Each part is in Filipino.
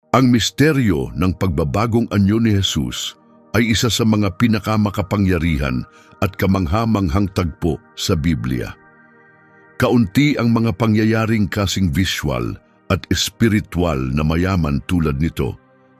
Ang misteryo ng pagbabagong anyo ni Jesus ay isa sa mga pinakamakapangyarihan at kamangha-manghang tagpo sa Biblia. Kaunti ang mga pangyayaring kasing visual at espiritual na mayaman tulad nito,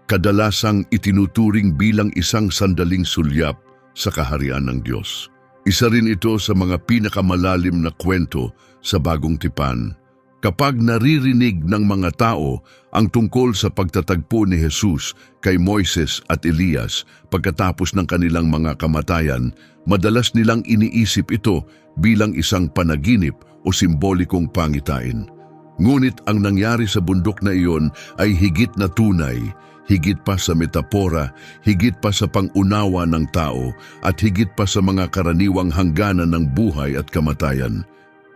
kadalasang itinuturing bilang isang sandaling sulyap sa kaharian ng Diyos. Isa rin ito sa mga pinakamalalim na kwento sa Bagong Tipan. Kapag naririnig ng mga tao ang tungkol sa pagtatagpo ni Jesus kay Moises at Elias pagkatapos ng kanilang mga kamatayan, madalas nilang iniisip ito bilang isang panaginip o simbolikong pangitain. Ngunit ang nangyari sa bundok na iyon ay higit na tunay, higit pa sa metapora, higit pa sa pangunawa ng tao, at higit pa sa mga karaniwang hangganan ng buhay at kamatayan.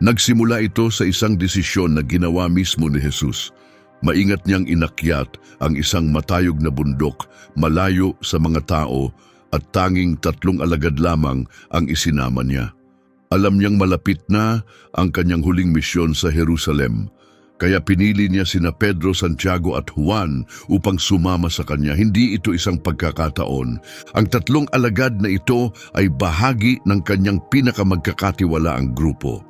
Nagsimula ito sa isang desisyon na ginawa mismo ni Jesus. Maingat niyang inakyat ang isang matayog na bundok, malayo sa mga tao, at tanging 3 alagad lamang ang isinama niya. Alam niyang malapit na ang kanyang huling misyon sa Jerusalem, kaya pinili niya sina Pedro, Santiago at Juan upang sumama sa kanya. Hindi ito isang pagkakataon. Ang 3 alagad na ito ay bahagi ng kanyang pinakamagkakatiwalaang grupo.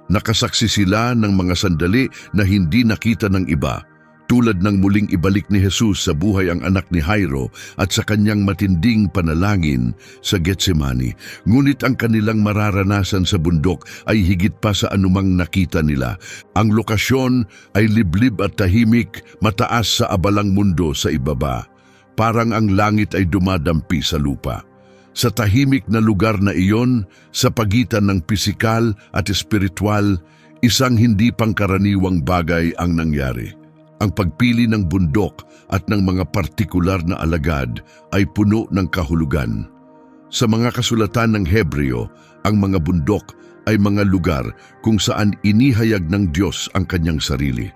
Nakasaksi sila ng mga sandali na hindi nakita ng iba, tulad ng muling ibalik ni Jesus sa buhay ang anak ni Jairo at sa kanyang matinding panalangin sa Getsemani. Ngunit ang kanilang mararanasan sa bundok ay higit pa sa anumang nakita nila. Ang lokasyon ay liblib at tahimik, mataas sa abalang mundo sa ibaba. Parang ang langit ay dumadampi sa lupa. Sa tahimik na lugar na iyon, sa pagitan ng pisikal at espiritual, isang hindi pangkaraniwang bagay ang nangyari. Ang pagpili ng bundok at ng mga partikular na alagad ay puno ng kahulugan. Sa mga kasulatan ng Hebreo, ang mga bundok ay mga lugar kung saan inihayag ng Diyos ang kanyang sarili.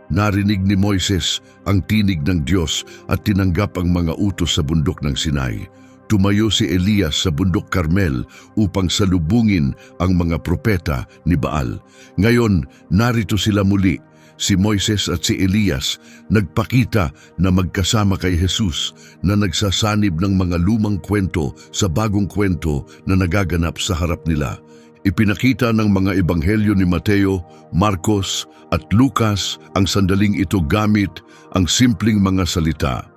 Narinig ni Moises ang tinig ng Diyos at tinanggap ang mga utos sa bundok ng Sinai. Tumayo si Elias sa bundok Carmel upang salubungin ang mga propeta ni Baal. Ngayon, narito sila muli. Si Moises at si Elias nagpakita na magkasama kay Jesus na nagsasanib ng mga lumang kwento sa bagong kwento na nagaganap sa harap nila. Ipinakita ng mga ebanghelyo ni Mateo, Marcos at Lucas ang sandaling ito gamit ang simpleng mga salita.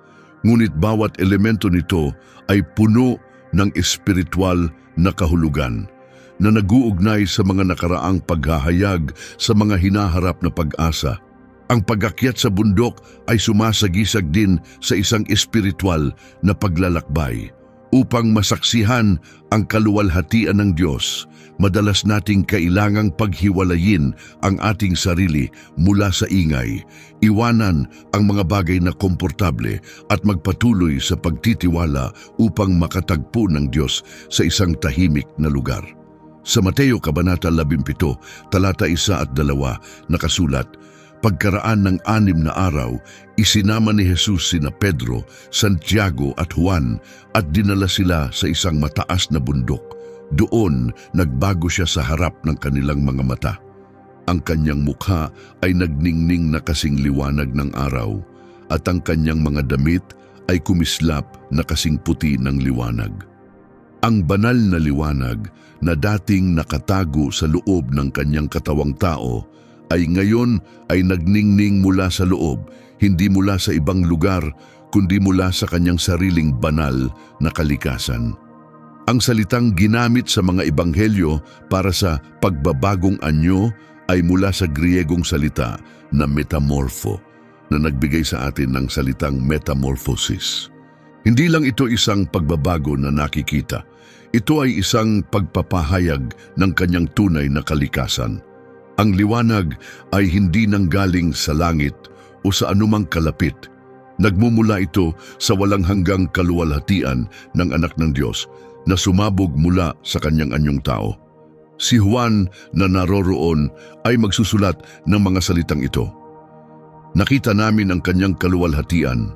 Ngunit bawat elemento nito ay puno ng espiritual na kahulugan na naguugnay sa mga nakaraang paghahayag sa mga hinaharap na pag-asa. Ang pag-akyat sa bundok ay sumasagisag din sa isang espiritual na paglalakbay. Upang masaksihan ang kaluwalhatian ng Diyos, madalas nating kailangang paghiwalayin ang ating sarili mula sa ingay, iwanan ang mga bagay na komportable at magpatuloy sa pagtitiwala upang makatagpo ng Diyos sa isang tahimik na lugar. Sa Mateo Kabanata 17, talata 1 at 2, nakasulat, pagkaraan ng 6 na araw, isinama ni Jesus sina Pedro, Santiago at Juan at dinala sila sa isang mataas na bundok. Doon, nagbago siya sa harap ng kanilang mga mata. Ang kanyang mukha ay nagningning na kasing liwanag ng araw at ang kanyang mga damit ay kumislap na kasing puti ng liwanag. Ang banal na liwanag na dating nakatago sa loob ng kanyang katawang tao ay ngayon ay nagningning mula sa loob, hindi mula sa ibang lugar, kundi mula sa kanyang sariling banal na kalikasan. Ang salitang ginamit sa mga ebanghelyo para sa pagbabagong anyo ay mula sa Griegong salita na metamorpho, na nagbigay sa atin ng salitang metamorphosis. Hindi lang ito isang pagbabago na nakikita, ito ay isang pagpapahayag ng kanyang tunay na kalikasan. Ang liwanag ay hindi nanggaling sa langit o sa anumang kalapit. Nagmumula ito sa walang hanggang kaluwalhatian ng anak ng Diyos na sumabog mula sa kanyang anyong tao. Si Juan na naroroon ay magsusulat ng mga salitang ito. Nakita namin ang kanyang kaluwalhatian,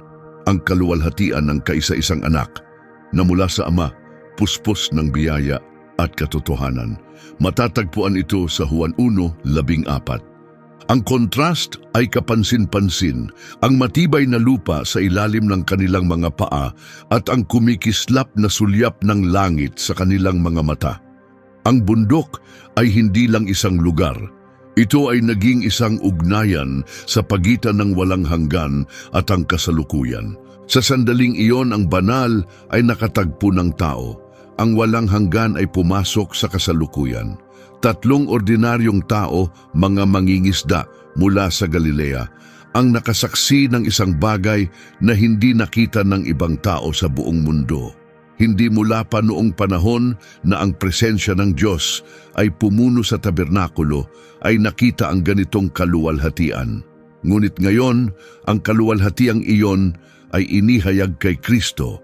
ang kaluwalhatian ng kaisa-isang anak na mula sa Ama, puspos ng biyaya at katotohanan. Matatagpuan ito sa Juan 1:14. Ang kontrast ay kapansin-pansin, ang matibay na lupa sa ilalim ng kanilang mga paa at ang kumikislap na sulyap ng langit sa kanilang mga mata. Ang bundok ay hindi lang isang lugar. Ito ay naging isang ugnayan sa pagitan ng walang hanggan at ang kasalukuyan. Sa sandaling iyon, ang banal ay nakatagpo ng tao. Ang walang hanggan ay pumasok sa kasalukuyan. 3 ordinaryong tao, mga mangingisda mula sa Galilea, ang nakasaksi ng isang bagay na hindi nakita ng ibang tao sa buong mundo. Hindi mula pa noong panahon na ang presensya ng Diyos ay pumuno sa tabernakulo ay nakita ang ganitong kaluwalhatian. Ngunit ngayon, ang kaluwalhatiang iyon ay inihayag kay Kristo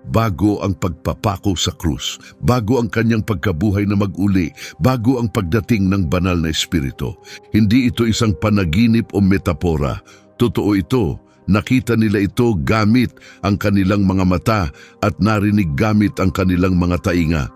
bago ang pagpapako sa krus, bago ang kanyang pagkabuhay na mag-uli, bago ang pagdating ng banal na Espiritu. Hindi ito isang panaginip o metapora. Totoo ito. Nakita nila ito gamit ang kanilang mga mata at narinig gamit ang kanilang mga tainga.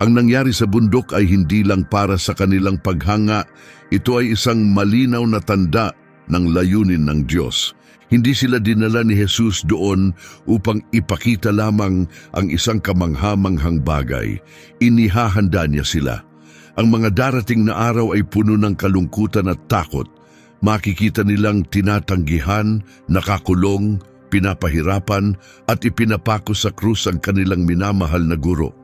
Ang nangyari sa bundok ay hindi lang para sa kanilang paghanga. Ito ay isang malinaw na tanda ng layunin ng Diyos. Hindi sila dinala ni Jesus doon upang ipakita lamang ang isang kamanghamanghang bagay. Inihahanda niya sila. Ang mga darating na araw ay puno ng kalungkutan at takot. Makikita nilang tinatanggihan, nakakulong, pinapahirapan at ipinapako sa krus ang kanilang minamahal na guro.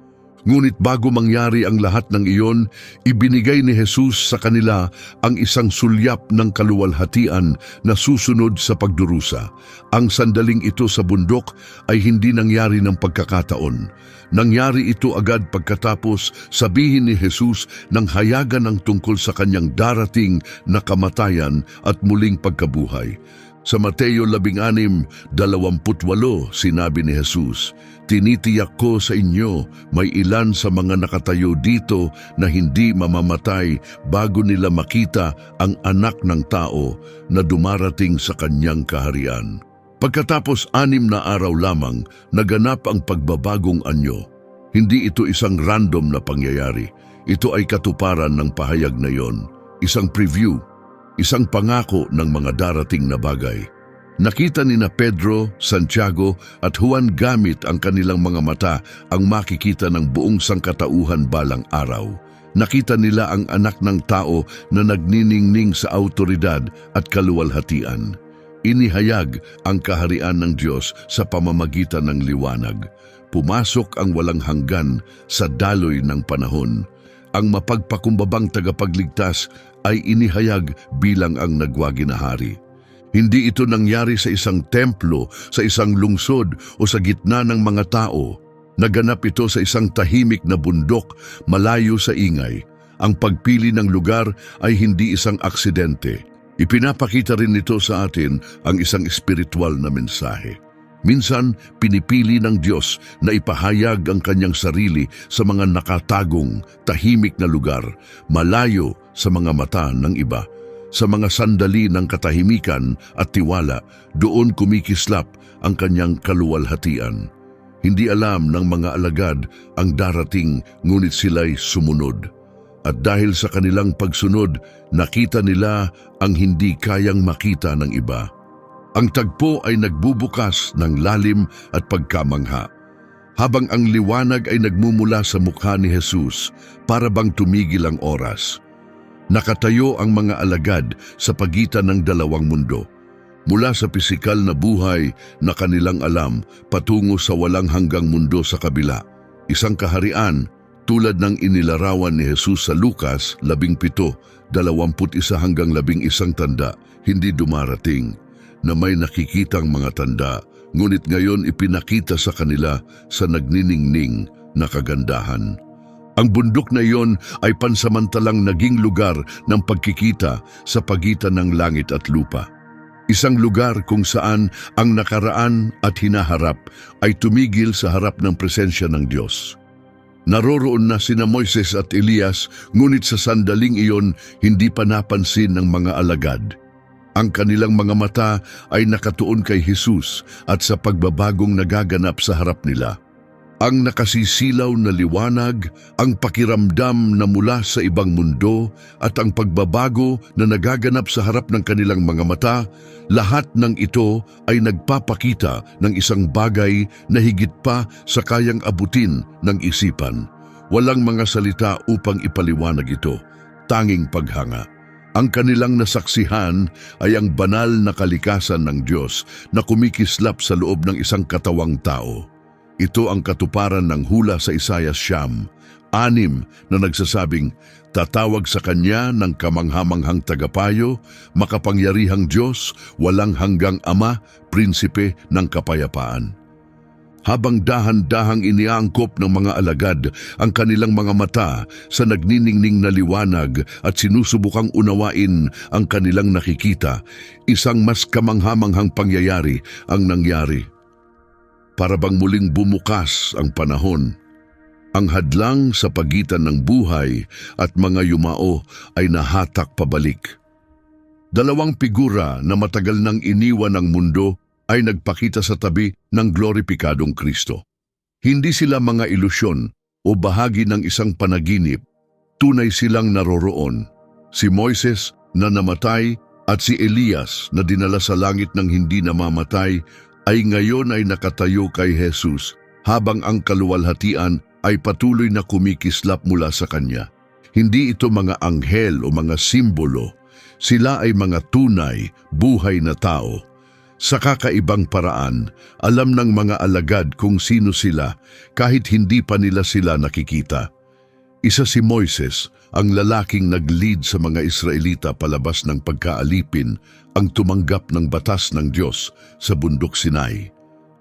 Ngunit bago mangyari ang lahat ng iyon, ibinigay ni Jesus sa kanila ang isang sulyap ng kaluwalhatian na susunod sa pagdurusa. Ang sandaling ito sa bundok ay hindi nangyari ng pagkakataon. Nangyari ito agad pagkatapos sabihin ni Jesus ng hayagan ng tungkol sa kanyang darating na kamatayan at muling pagkabuhay. Sa Mateo 16:28, sinabi ni Jesus, "Tinitiyak ko sa inyo, may ilan sa mga nakatayo dito na hindi mamamatay bago nila makita ang anak ng tao na dumarating sa kanyang kaharian." Pagkatapos 6 na araw lamang, naganap ang pagbabagong anyo. Hindi ito isang random na pangyayari. Ito ay katuparan ng pahayag na iyon, isang preview, isang pangako ng mga darating na bagay. Nakita ni na Pedro, Santiago at Juan gamit ang kanilang mga mata ang makikita ng buong sangkatauhan balang araw. Nakita nila ang anak ng tao na nagniningning sa autoridad at kaluwalhatian. Inihayag ang kaharian ng Diyos sa pamamagitan ng liwanag. Pumasok ang walang hanggan sa daloy ng panahon. Ang mapagpakumbabang tagapagligtas ay inihayag bilang ang nagwagi na hari. Hindi ito nangyari sa isang templo, sa isang lungsod o sa gitna ng mga tao. Naganap ito sa isang tahimik na bundok, malayo sa ingay. Ang pagpili ng lugar ay hindi isang aksidente. Ipinapakita rin nito sa atin ang isang espiritual na mensahe. Minsan, pinipili ng Diyos na ipahayag ang kanyang sarili sa mga nakatagong, tahimik na lugar, malayo sa mga mata ng iba. Sa mga sandali ng katahimikan at tiwala, doon kumikislap ang kanyang kaluwalhatian. Hindi alam ng mga alagad ang darating, ngunit sila'y sumunod. At dahil sa kanilang pagsunod, nakita nila ang hindi kayang makita ng iba. Ang tagpo ay nagbubukas ng lalim at pagkamangha. Habang ang liwanag ay nagmumula sa mukha ni Jesus, para bang tumigil ang oras. Nakatayo ang mga alagad sa pagitan ng dalawang mundo. Mula sa pisikal na buhay na kanilang alam patungo sa walang hanggang mundo sa kabila. Isang kaharian tulad ng inilarawan ni Jesus sa Lucas 17:21 hanggang 11 tanda, hindi dumarating, na may nakikitang mga tanda, ngunit ngayon ipinakita sa kanila sa nagniningning na kagandahan. Ang bundok na iyon ay pansamantalang naging lugar ng pagkikita sa pagitan ng langit at lupa. Isang lugar kung saan ang nakaraan at hinaharap ay tumigil sa harap ng presensya ng Diyos. Naroroon na sina Moises at Elias, ngunit sa sandaling iyon hindi pa napansin ng mga alagad. Ang kanilang mga mata ay nakatuon kay Jesus at sa pagbabagong nagaganap sa harap nila. ang nakasisilaw na liwanag, ang pakiramdam na mula sa ibang mundo at ang pagbabago na nagaganap sa harap ng kanilang mga mata, lahat ng ito ay nagpapakita ng isang bagay na higit pa sa kayang abutin ng isipan. Walang mga salita upang ipaliwanag ito, tanging paghanga. Ang kanilang nasaksihan ay ang banal na kalikasan ng Diyos na kumikislap sa loob ng isang katawang tao. Ito ang katuparan ng hula sa Isaiah 6 na nagsasabing, tatawag sa kanya ng kamanghamanghang tagapayo, makapangyarihang Diyos, walang hanggang Ama, prinsipe ng kapayapaan. Habang dahan-dahang iniangkop ng mga alagad ang kanilang mga mata sa nagniningning na liwanag at sinusubukang unawain ang kanilang nakikita, isang mas kamanghamanghang pangyayari ang nangyari. Para bang muling bumukas ang panahon. Ang hadlang sa pagitan ng buhay at mga yumao ay nahatak pabalik. Dalawang figura na matagal nang iniwan ng mundo ay nagpakita sa tabi ng gloripikadong Kristo. Hindi sila mga ilusyon o bahagi ng isang panaginip. Tunay silang naroroon. Si Moises na namatay at si Elias na dinala sa langit ng hindi namamatay ay ngayon ay nakatayo kay Jesus habang ang kaluwalhatian ay patuloy na kumikislap mula sa kanya. Hindi ito mga anghel o mga simbolo. Sila ay mga tunay, buhay na tao. Sa kakaibang paraan, alam ng mga alagad kung sino sila kahit hindi pa nila sila nakikita. Isa si Moises, ang lalaking nag-lead sa mga Israelita palabas ng pagkaalipin, ang tumanggap ng batas ng Diyos sa bundok Sinai.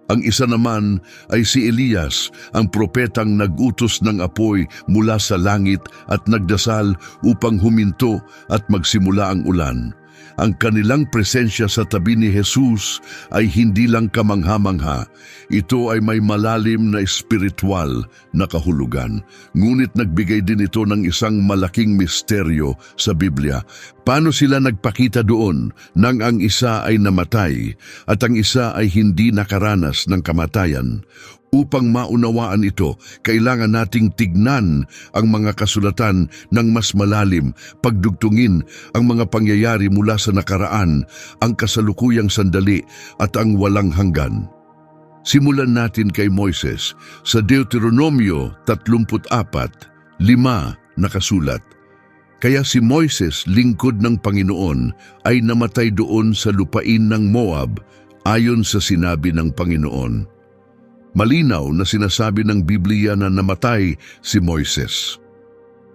Ang isa naman ay si Elias, ang propetang nag-utos ng apoy mula sa langit at nagdasal upang huminto at magsimula ang ulan. Ang kanilang presensya sa tabi ni Jesus ay hindi lang kamangha-mangha. Ito ay may malalim na espiritual na kahulugan. Ngunit nagbigay din ito ng isang malaking misteryo sa Biblia. Paano sila nagpakita doon nang ang isa ay namatay at ang isa ay hindi nakaranas ng kamatayan? Upang maunawaan ito, kailangan nating tignan ang mga kasulatan ng mas malalim, pagdugtungin ang mga pangyayari mula sa nakaraan, ang kasalukuyang sandali at ang walang hanggan. Simulan natin kay Moises sa Deuteronomio 34:5 nakasulat. Kaya si Moises, lingkod ng Panginoon, ay namatay doon sa lupain ng Moab ayon sa sinabi ng Panginoon. Malinaw na sinasabi ng Biblia na namatay si Moises.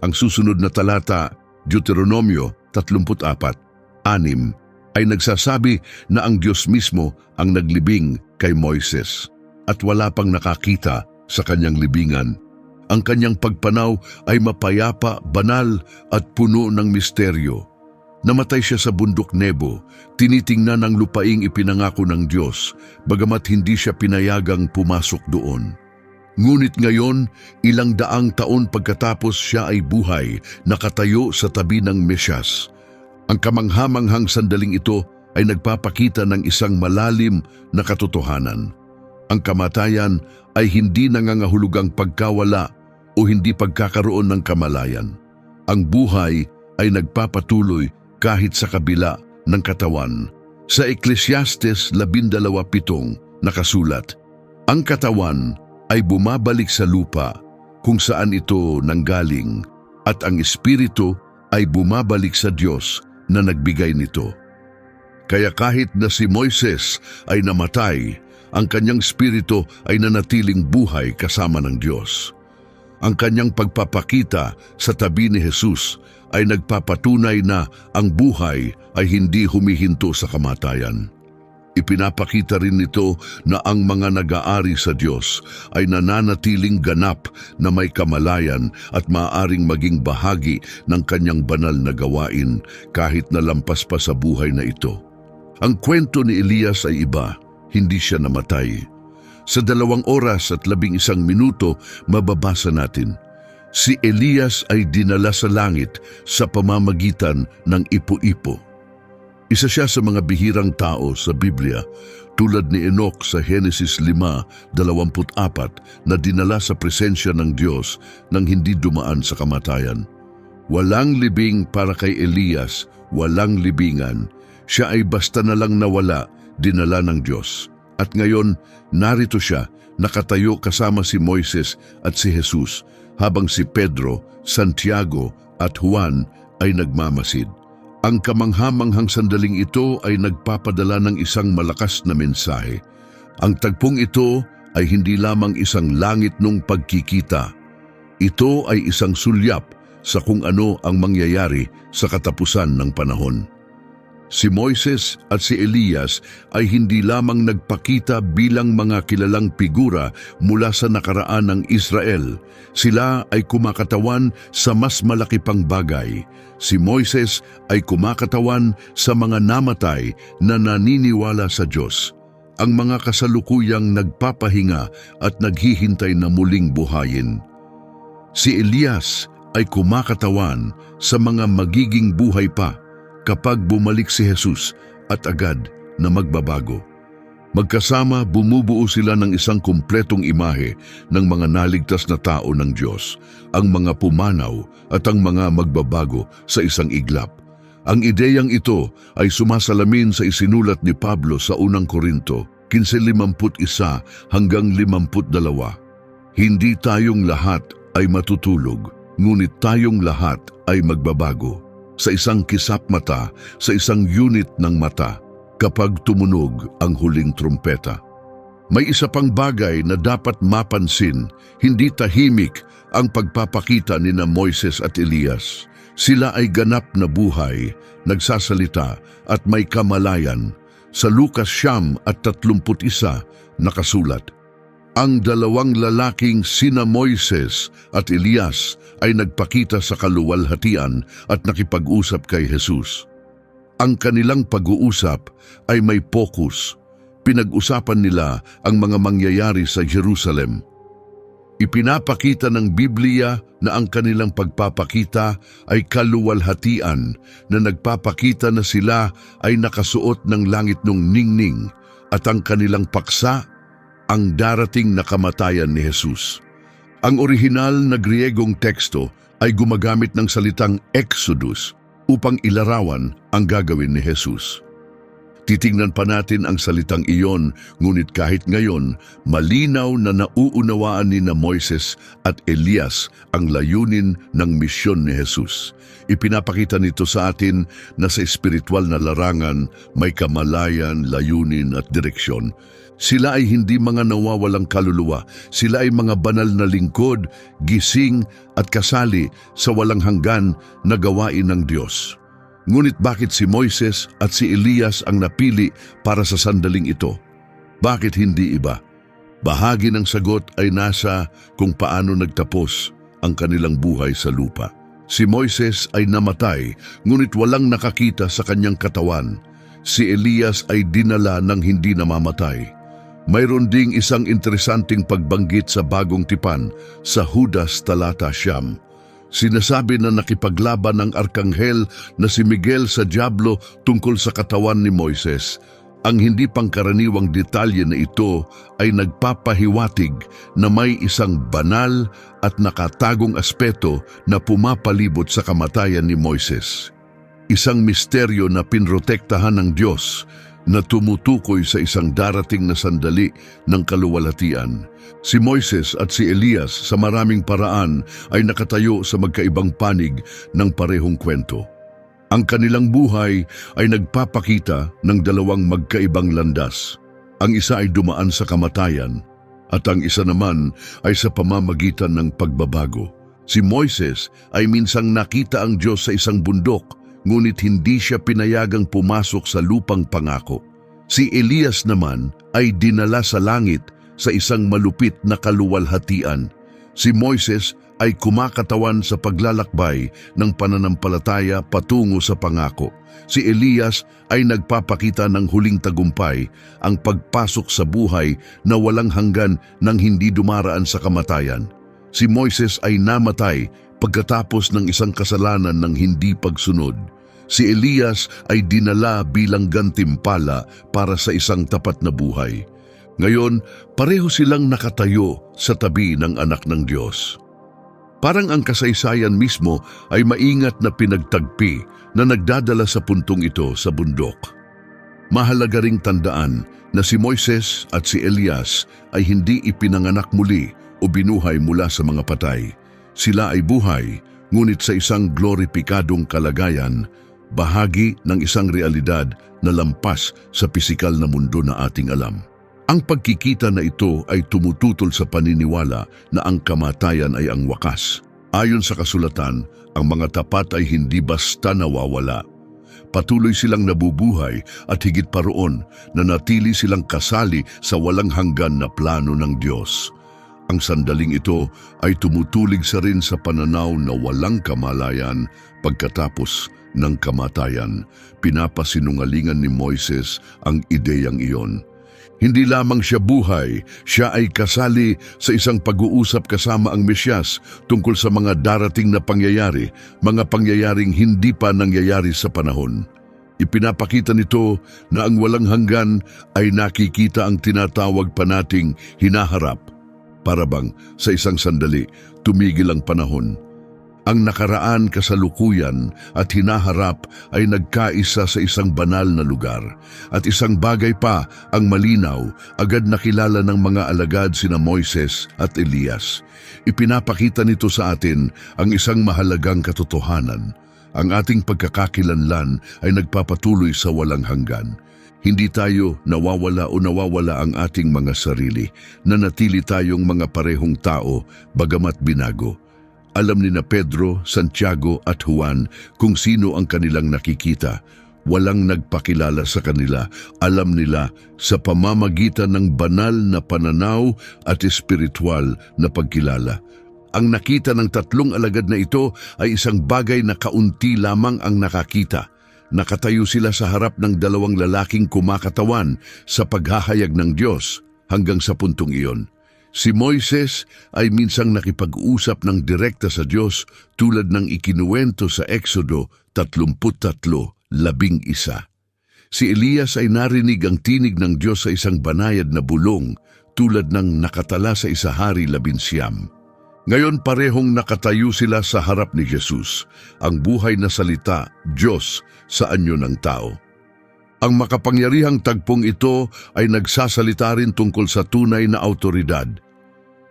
Ang susunod na talata, Deuteronomio 34:6, ay nagsasabi na ang Diyos mismo ang naglibing kay Moises at wala pang nakakita sa kanyang libingan. Ang kanyang pagpanaw ay mapayapa, banal at puno ng misteryo. Namatay siya sa bundok Nebo, tinitingnan ang lupaing ipinangako ng Diyos, bagamat hindi siya pinayagang pumasok doon. Ngunit ngayon, ilang daang taon pagkatapos siya ay buhay, nakatayo sa tabi ng Mesyas. Ang kamanghamanghang sandaling ito ay nagpapakita ng isang malalim na katotohanan. Ang kamatayan ay hindi nangangahulugang pagkawala o hindi pagkakaroon ng kamalayan. Ang buhay ay nagpapatuloy kahit sa kabila ng katawan. Sa Ecclesiastes 12:7 nakasulat, ang katawan ay bumabalik sa lupa kung saan ito nanggaling at ang espiritu ay bumabalik sa Diyos na nagbigay nito. Kaya kahit na si Moises ay namatay, ang kanyang espiritu ay nanatiling buhay kasama ng Diyos. Ang kanyang pagpapakita sa tabi ni Jesus ay nagpapatunay na ang buhay ay hindi humihinto sa kamatayan. Ipinapakita rin nito na ang mga nag-aari sa Diyos ay nananatiling ganap na may kamalayan at maaaring maging bahagi ng kanyang banal na gawain kahit na lampas pa sa buhay na ito. Ang kwento ni Elias ay iba, hindi siya namatay. Sa 2 oras at 11 minuto mababasa natin, si Elias ay dinala sa langit sa pamamagitan ng ipo-ipo. Isa siya sa mga bihirang tao sa Biblia. tulad ni Enoch sa Henesis 5:24 na dinala sa presensya ng Diyos nang hindi dumaan sa kamatayan. Walang libing para kay Elias, walang libingan. Siya ay basta na lang nawala, dinala ng Diyos. At ngayon, narito siya, nakatayo kasama si Moises at si Jesus, habang si Pedro, Santiago at Juan ay nagmamasid. Ang kamanghamanghang sandaling ito ay nagpapadala ng isang malakas na mensahe. Ang tagpong ito ay hindi lamang isang langit nung pagkikita. Ito ay isang sulyap sa kung ano ang mangyayari sa katapusan ng panahon. Si Moises at si Elias ay hindi lamang nagpakita bilang mga kilalang figura mula sa nakaraan ng Israel. Sila ay kumakatawan sa mas malaki pang bagay. Si Moises ay kumakatawan sa mga namatay na naniniwala sa Diyos. Ang mga kasalukuyang nagpapahinga at naghihintay na muling buhayin. Si Elias ay kumakatawan sa mga magiging buhay pa kapag bumalik si Jesus at agad na magbabago. Magkasama, bumubuo sila ng isang kumpletong imahe ng mga naligtas na tao ng Diyos, ang mga pumanaw at ang mga magbabago sa isang iglap. Ang ideyang ito ay sumasalamin sa isinulat ni Pablo sa unang Korinto 15:51 hanggang 52. Hindi tayong lahat ay matutulog, ngunit tayong lahat ay magbabago. Sa isang kisap mata, sa isang unit ng mata, kapag tumunog ang huling trumpeta. May isa pang bagay na dapat mapansin, hindi tahimik ang pagpapakita ni Moises at Elias. Sila ay ganap na buhay, nagsasalita at may kamalayan. Sa Lucas 9:31 nakasulat, ang dalawang lalaking sina Moises at Elias ay nagpakita sa kaluwalhatian at nakipag-usap kay Jesus. Ang kanilang pag-uusap ay may focus. Pinag-usapan nila ang mga mangyayari sa Jerusalem. Ipinapakita ng Biblia na ang kanilang pagpapakita ay kaluwalhatian na nagpapakita na sila ay nakasuot ng langit nung ningning at ang kanilang paksa ang darating na kamatayan ni Jesus. Ang orihinal na Griegong teksto ay gumagamit ng salitang Exodus upang ilarawan ang gagawin ni Jesus. Titingnan pa natin ang salitang iyon, ngunit kahit ngayon, malinaw na nauunawaan ni Moises at Elias ang layunin ng misyon ni Jesus. Ipinapakita nito sa atin na sa espiritual na larangan may kamalayan, layunin at direksyon. Sila ay hindi mga nawawalang kaluluwa. Sila ay mga banal na lingkod, gising at kasali sa walang hanggan na gawain ng Diyos. Ngunit bakit si Moises at si Elias ang napili para sa sandaling ito? Bakit hindi iba? Bahagi ng sagot ay nasa kung paano nagtapos ang kanilang buhay sa lupa. Si Moises ay namatay, ngunit walang nakakita sa kanyang katawan. Si Elias ay dinala ng hindi namamatay. Mayroon ding isang interesanting pagbanggit sa Bagong Tipan sa Judas talata 9. Sinasabi na nakipaglaban ng arkanghel na si Miguel sa Diablo tungkol sa katawan ni Moises. Ang hindi pangkaraniwang detalye na ito ay nagpapahiwatig na may isang banal at nakatagong aspeto na pumapalibot sa kamatayan ni Moises. Isang misteryo na pinrotektahan ng Diyos na tumutukoy sa isang darating na sandali ng kaluwalhatian. Si Moises at si Elias sa maraming paraan ay nakatayo sa magkaibang panig ng parehong kwento. Ang kanilang buhay ay nagpapakita ng dalawang magkaibang landas. Ang isa ay dumaan sa kamatayan at ang isa naman ay sa pamamagitan ng pagbabago. Si Moises ay minsang nakita ang Diyos sa isang bundok, ngunit hindi siya pinayagang pumasok sa lupang pangako. Si Elias naman ay dinala sa langit sa isang malupit na kaluwalhatian. Si Moises ay kumakatawan sa paglalakbay ng pananampalataya patungo sa pangako. Si Elias ay nagpapakita ng huling tagumpay, ang pagpasok sa buhay na walang hanggan nang hindi dumaraan sa kamatayan. Si Moises ay namatay pagkatapos ng isang kasalanan ng hindi pagsunod. Si Elias ay dinala bilang gantimpala para sa isang tapat na buhay. Ngayon, pareho silang nakatayo sa tabi ng anak ng Diyos. Parang ang kasaysayan mismo ay maingat na pinagtagpi na nagdadala sa puntong ito sa bundok. Mahalaga ring tandaan na si Moises at si Elias ay hindi ipinanganak muli o binuhay mula sa mga patay. Sila ay buhay, ngunit sa isang gloripikadong kalagayan, bahagi ng isang realidad na lampas sa pisikal na mundo na ating alam. Ang pagkikita na ito ay tumututol sa paniniwala na ang kamatayan ay ang wakas. Ayon sa kasulatan, ang mga tapat ay hindi basta nawawala. Patuloy silang nabubuhay at higit pa roon, nanatili silang kasali sa walang hanggan na plano ng Diyos. Ang sandaling ito ay tumutulig sa rin sa pananaw na walang kamalayan pagkatapos ng kamatayan. Pinapasinungalingan ni Moises ang ideyang iyon. Hindi lamang siya buhay, siya ay kasali sa isang pag-uusap kasama ang Mesyas tungkol sa mga darating na pangyayari, mga pangyayaring hindi pa nangyayari sa panahon. Ipinapakita nito na ang walang hanggan ay nakikita ang tinatawag pa nating hinaharap. Para bang sa isang sandali, tumigil ang panahon. Ang nakaraan, kasalukuyan at hinaharap ay nagkaisa sa isang banal na lugar. At isang bagay pa ang malinaw, agad nakilala ng mga alagad sina Moises at Elias. Ipinapakita nito sa atin ang isang mahalagang katotohanan. Ang ating pagkakakilanlan ay nagpapatuloy sa walang hanggan. Hindi tayo nawawala ang ating mga sarili. Nanatili tayong mga parehong tao, bagamat binago. Alam ni na Pedro, Santiago at Juan kung sino ang kanilang nakikita. Walang nagpakilala sa kanila. Alam nila sa pamamagitan ng banal na pananaw at espiritual na pagkilala. Ang nakita ng tatlong alagad na ito ay isang bagay na kaunti lamang ang nakakita. Nakatayo sila sa harap ng dalawang lalaking kumakatawan sa paghahayag ng Diyos hanggang sa puntong iyon. Si Moises ay minsang nakipag-usap ng direkta sa Diyos tulad ng ikinuwento sa Exodo 33:11. Si Elias ay narinig ang tinig ng Diyos sa isang banayad na bulong tulad ng nakatala sa Isahari 11. Ngayon parehong nakatayo sila sa harap ni Jesus, ang buhay na salita, Diyos sa anyo ng tao. Ang makapangyarihang tagpong ito ay nagsasalita rin tungkol sa tunay na awtoridad.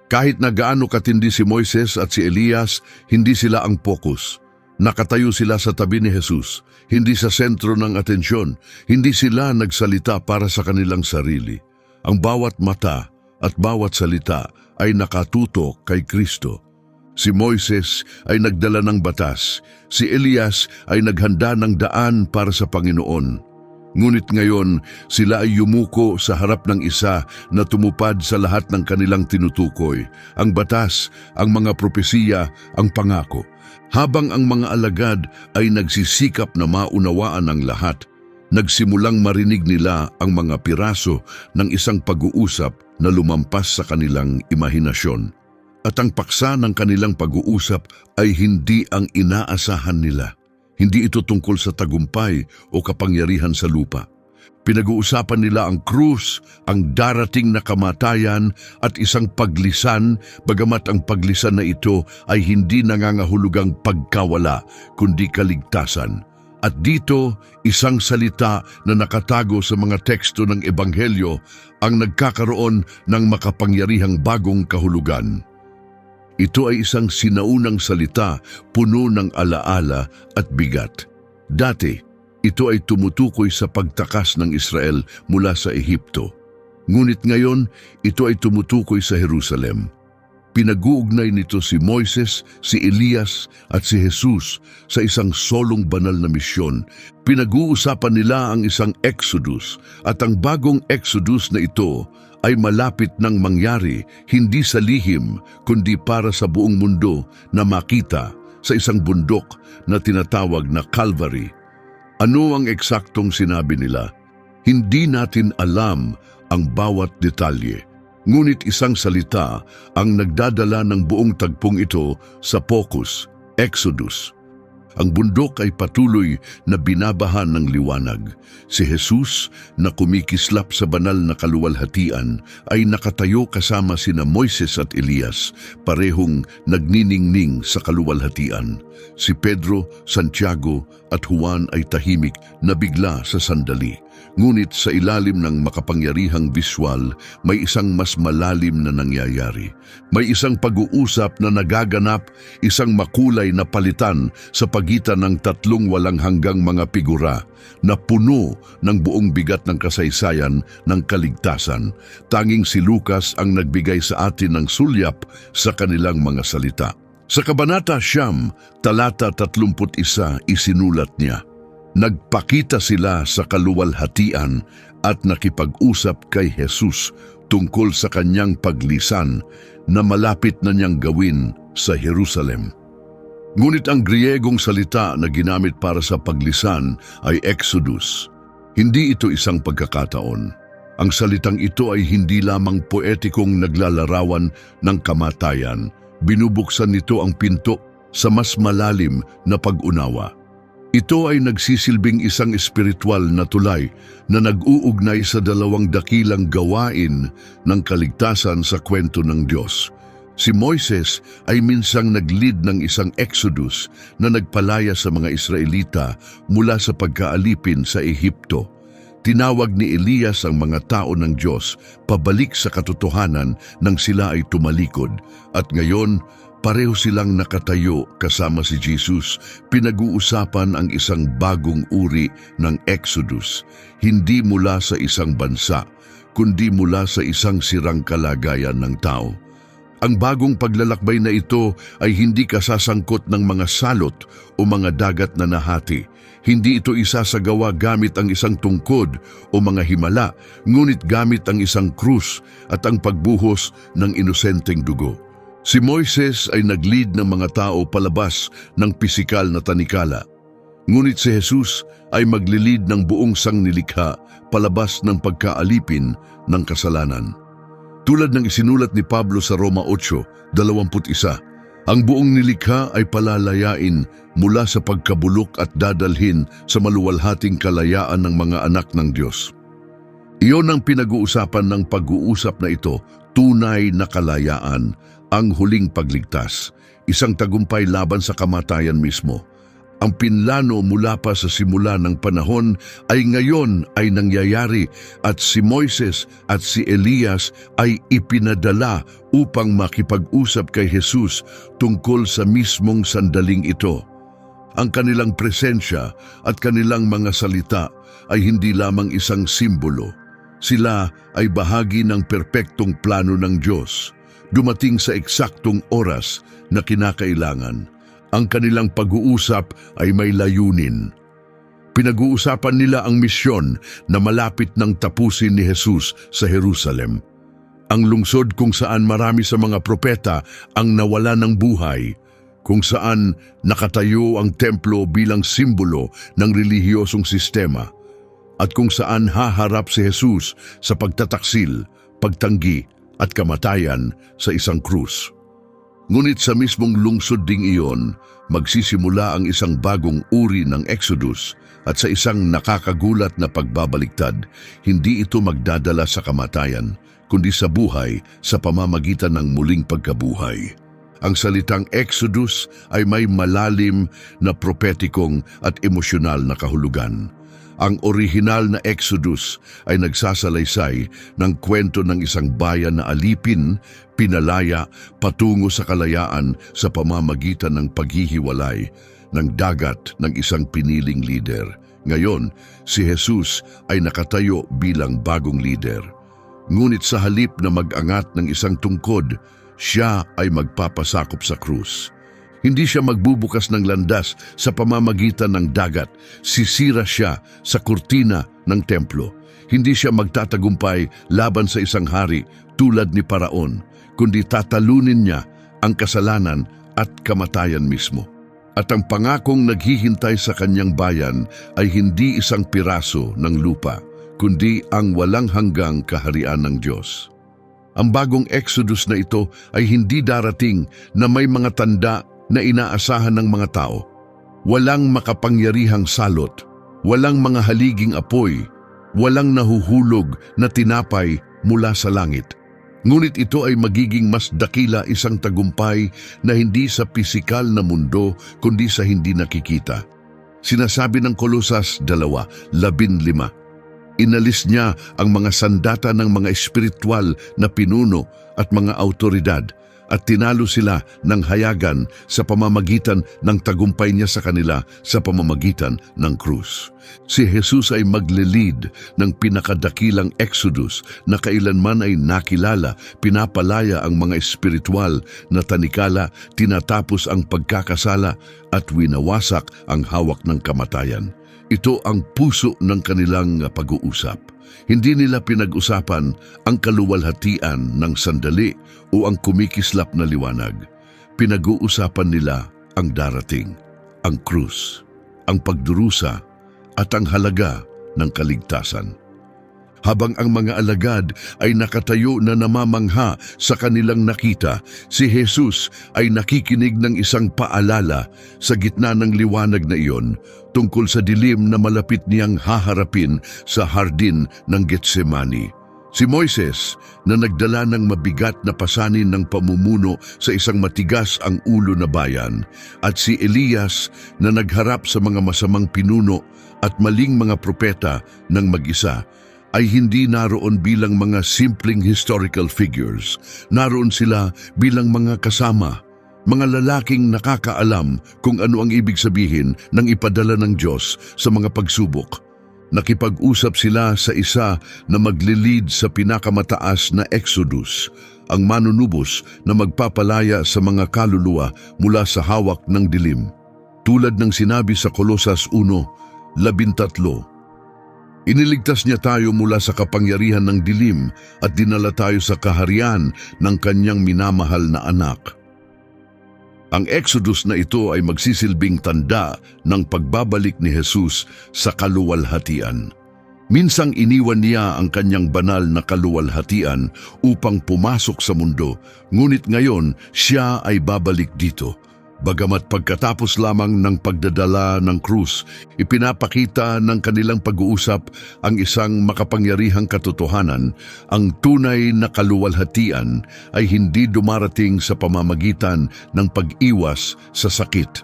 Kahit na gaano katindi si Moises at si Elias, hindi sila ang pokus. Nakatayo sila sa tabi ni Jesus, hindi sa sentro ng atensyon, hindi sila nagsalita para sa kanilang sarili. Ang bawat mata at bawat salita ay nakatutok kay Kristo. Si Moises ay nagdala ng batas, si Elias ay naghanda ng daan para sa Panginoon. Ngunit ngayon, sila ay yumuko sa harap ng isa na tumupad sa lahat ng kanilang tinutukoy, ang batas, ang mga propesiya, ang pangako. Habang ang mga alagad ay nagsisikap na maunawaan ang lahat, nagsimulang marinig nila ang mga piraso ng isang pag-uusap na lumampas sa kanilang imahinasyon. At ang paksa ng kanilang pag-uusap ay hindi ang inaasahan nila. Hindi ito tungkol sa tagumpay o kapangyarihan sa lupa. Pinag-uusapan nila ang krus, ang darating na kamatayan at isang paglisan, bagamat ang paglisan na ito ay hindi nangangahulugang pagkawala, kundi kaligtasan. At dito, isang salita na nakatago sa mga teksto ng Ebanghelyo ang nagkakaroon ng makapangyarihang bagong kahulugan. Ito ay isang sinaunang salita, puno ng alaala at bigat. Dati, ito ay tumutukoy sa pagtakas ng Israel mula sa Ehipto. Ngunit ngayon, ito ay tumutukoy sa Jerusalem. Pinag-uugnay nito si Moises, si Elias at si Jesus sa isang solong banal na misyon. Pinag-uusapan nila ang isang Exodus at ang bagong Exodus na ito ay malapit nang mangyari, hindi sa lihim kundi para sa buong mundo na makita sa isang bundok na tinatawag na Calvary. Ano ang eksaktong sinabi nila? Hindi natin alam ang bawat detalye. Ngunit isang salita ang nagdadala ng buong tagpong ito sa focus, Exodus. Ang bundok ay patuloy na binabahan ng liwanag. Si Jesus na kumikislap sa banal na kaluwalhatian ay nakatayo kasama sina Moises at Elias, parehong nagniningning sa kaluwalhatian. Si Pedro, Santiago at Juan ay tahimik na bigla sa sandali. Ngunit sa ilalim ng makapangyarihang biswal, may isang mas malalim na nangyayari. May isang pag-uusap na nagaganap, isang makulay na palitan sa pagitan ng tatlong walang hanggang mga figura na puno ng buong bigat ng kasaysayan ng kaligtasan. Tanging si Lucas ang nagbigay sa atin ng sulyap sa kanilang mga salita. Sa Kabanata 9, talata 31, isinulat niya, "Nagpakita sila sa kaluwalhatian at nakipag-usap kay Jesus tungkol sa kanyang paglisan na malapit na niyang gawin sa Jerusalem." Ngunit ang Griegong salita na ginamit para sa paglisan ay Exodus. Hindi ito isang pagkakataon. Ang salitang ito ay hindi lamang poetikong naglalarawan ng kamatayan. Binubuksan nito ang pinto sa mas malalim na pag-unawa. Ito ay nagsisilbing isang espiritual na tulay na nag-uugnay sa dalawang dakilang gawain ng kaligtasan sa kwento ng Diyos. Si Moises ay minsang nag-lead ng isang exodus na nagpalaya sa mga Israelita mula sa pagkaalipin sa Ehipto. Tinawag ni Elias ang mga tao ng Diyos pabalik sa katotohanan nang sila ay tumalikod. At ngayon, pareho silang nakatayo kasama si Jesus. Pinag-uusapan ang isang bagong uri ng Exodus, hindi mula sa isang bansa, kundi mula sa isang sirang kalagayan ng tao. Ang bagong paglalakbay na ito ay hindi kasasangkot ng mga salot o mga dagat na nahati. Hindi ito isasagawa gamit ang isang tungkod o mga himala, ngunit gamit ang isang krus at ang pagbuhos ng inosenteng dugo. Si Moises ay nag-lead ng mga tao palabas ng pisikal na tanikala. Ngunit si Jesus ay maglilid ng buong sangnilikha palabas ng pagkaalipin ng kasalanan. Tulad ng isinulat ni Pablo sa Roma 8:21, ang buong nilikha ay palalayain mula sa pagkabulok at dadalhin sa maluwalhating kalayaan ng mga anak ng Diyos. Iyon ang pinag-uusapan ng pag-uusap na ito, tunay na kalayaan, ang huling pagligtas, isang tagumpay laban sa kamatayan mismo. Ang pinlano mula pa sa simula ng panahon ay ngayon ay nangyayari at si Moises at si Elias ay ipinadala upang makipag-usap kay Jesus tungkol sa mismong sandaling ito. Ang kanilang presensya at kanilang mga salita ay hindi lamang isang simbolo. Sila ay bahagi ng perpektong plano ng Diyos, dumating sa eksaktong oras na kinakailangan. Ang kanilang pag-uusap ay may layunin. Pinag-uusapan nila ang misyon na malapit nang tapusin ni Jesus sa Jerusalem. Ang lungsod kung saan marami sa mga propeta ang nawala ng buhay, kung saan nakatayo ang templo bilang simbolo ng relihiyosong sistema, at kung saan haharap si Jesus sa pagtataksil, pagtanggi at kamatayan sa isang krus. Ngunit sa mismong lungsod ding iyon, magsisimula ang isang bagong uri ng Exodus at sa isang nakakagulat na pagbabaliktad. Hindi ito magdadala sa kamatayan, kundi sa buhay sa pamamagitan ng muling pagkabuhay. Ang salitang Exodus ay may malalim na propetikong at emosyonal na kahulugan. Ang orihinal na Exodus ay nagsasalaysay ng kwento ng isang bayan na alipin, pinalaya, patungo sa kalayaan sa pamamagitan ng paghihiwalay ng dagat ng isang piniling lider. Ngayon, si Jesus ay nakatayo bilang bagong lider. Ngunit sa halip na mag-angat ng isang tungkod, siya ay magpapasakop sa krus. Hindi siya magbubukas ng landas sa pamamagitan ng dagat. Sisira siya sa kurtina ng templo. Hindi siya magtatagumpay laban sa isang hari tulad ni Paraon, kundi tatalunin niya ang kasalanan at kamatayan mismo. At ang pangakong naghihintay sa kanyang bayan ay hindi isang piraso ng lupa, kundi ang walang hanggang kaharian ng Diyos. Ang bagong Exodus na ito ay hindi darating na may mga tanda na inaasahan ng mga tao. Walang makapangyarihang salot, walang mga haliging apoy, walang nahuhulog na tinapay mula sa langit. Ngunit ito ay magiging mas dakila isang tagumpay na hindi sa pisikal na mundo kundi sa hindi nakikita. Sinasabi ng Kolosas 2:15, inalis niya ang mga sandata ng mga espiritual na pinuno at mga autoridad at tinalo sila ng hayagan sa pamamagitan ng tagumpay niya sa kanila sa pamamagitan ng krus. Si Jesus ay maglilid ng pinakadakilang exodus na kailanman ay nakilala, pinapalaya ang mga espiritual na tanikala, tinatapos ang pagkakasala at winawasak ang hawak ng kamatayan. Ito ang puso ng kanilang pag-uusap. Hindi nila pinag-usapan ang kaluwalhatian ng sandali o ang kumikislap na liwanag. Pinag-uusapan nila ang darating, ang krus, ang pagdurusa at ang halaga ng kaligtasan. Habang ang mga alagad ay nakatayo na namamangha sa kanilang nakita, si Jesus ay nakikinig ng isang paalala sa gitna ng liwanag na iyon tungkol sa dilim na malapit niyang haharapin sa hardin ng Getsemani. Si Moises na nagdala ng mabigat na pasanin ng pamumuno sa isang matigas ang ulo na bayan at si Elias na nagharap sa mga masamang pinuno at maling mga propeta ng mag-isa ay hindi naroon bilang mga simpleng historical figures. Naroon sila bilang mga kasama, mga lalaking nakakaalam kung ano ang ibig sabihin ng ipadala ng Diyos sa mga pagsubok. Nakipag-usap sila sa isa na maglilid sa pinakamataas na exodus, ang manunubos na magpapalaya sa mga kaluluwa mula sa hawak ng dilim. Tulad ng sinabi sa Kolosas 1:13, iniligtas niya tayo mula sa kapangyarihan ng dilim at dinala tayo sa kaharian ng kanyang minamahal na anak. Ang Exodus na ito ay magsisilbing tanda ng pagbabalik ni Jesus sa kaluwalhatian. Minsang iniwan niya ang kanyang banal na kaluwalhatian upang pumasok sa mundo, ngunit ngayon siya ay babalik dito. Bagamat pagkatapos lamang ng pagdadala ng krus, ipinapakita ng kanilang pag-uusap ang isang makapangyarihang katotohanan, ang tunay na kaluwalhatian ay hindi dumarating sa pamamagitan ng pag-iwas sa sakit.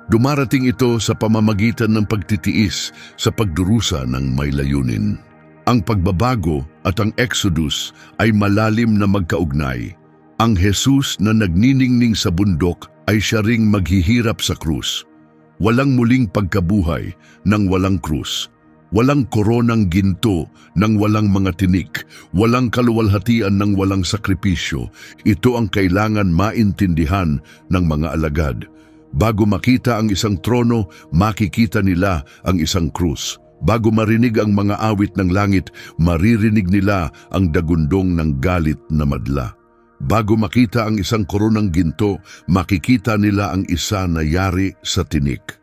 Dumarating ito sa pamamagitan ng pagtitiis sa pagdurusa ng may layunin. Ang pagbabago at ang Exodus ay malalim na magkaugnay. Ang Jesus na nagniningning sa bundok ay siya ring maghihirap sa krus. Walang muling pagkabuhay nang walang krus. Walang koronang ginto nang walang mga tinik. Walang kaluwalhatian nang walang sakripisyo. Ito ang kailangan maintindihan ng mga alagad. Bago makita ang isang trono, makikita nila ang isang krus. Bago marinig ang mga awit ng langit, maririnig nila ang dagundong ng galit na madla. Bago makita ang isang koronang ginto, makikita nila ang isa na yari sa tinik.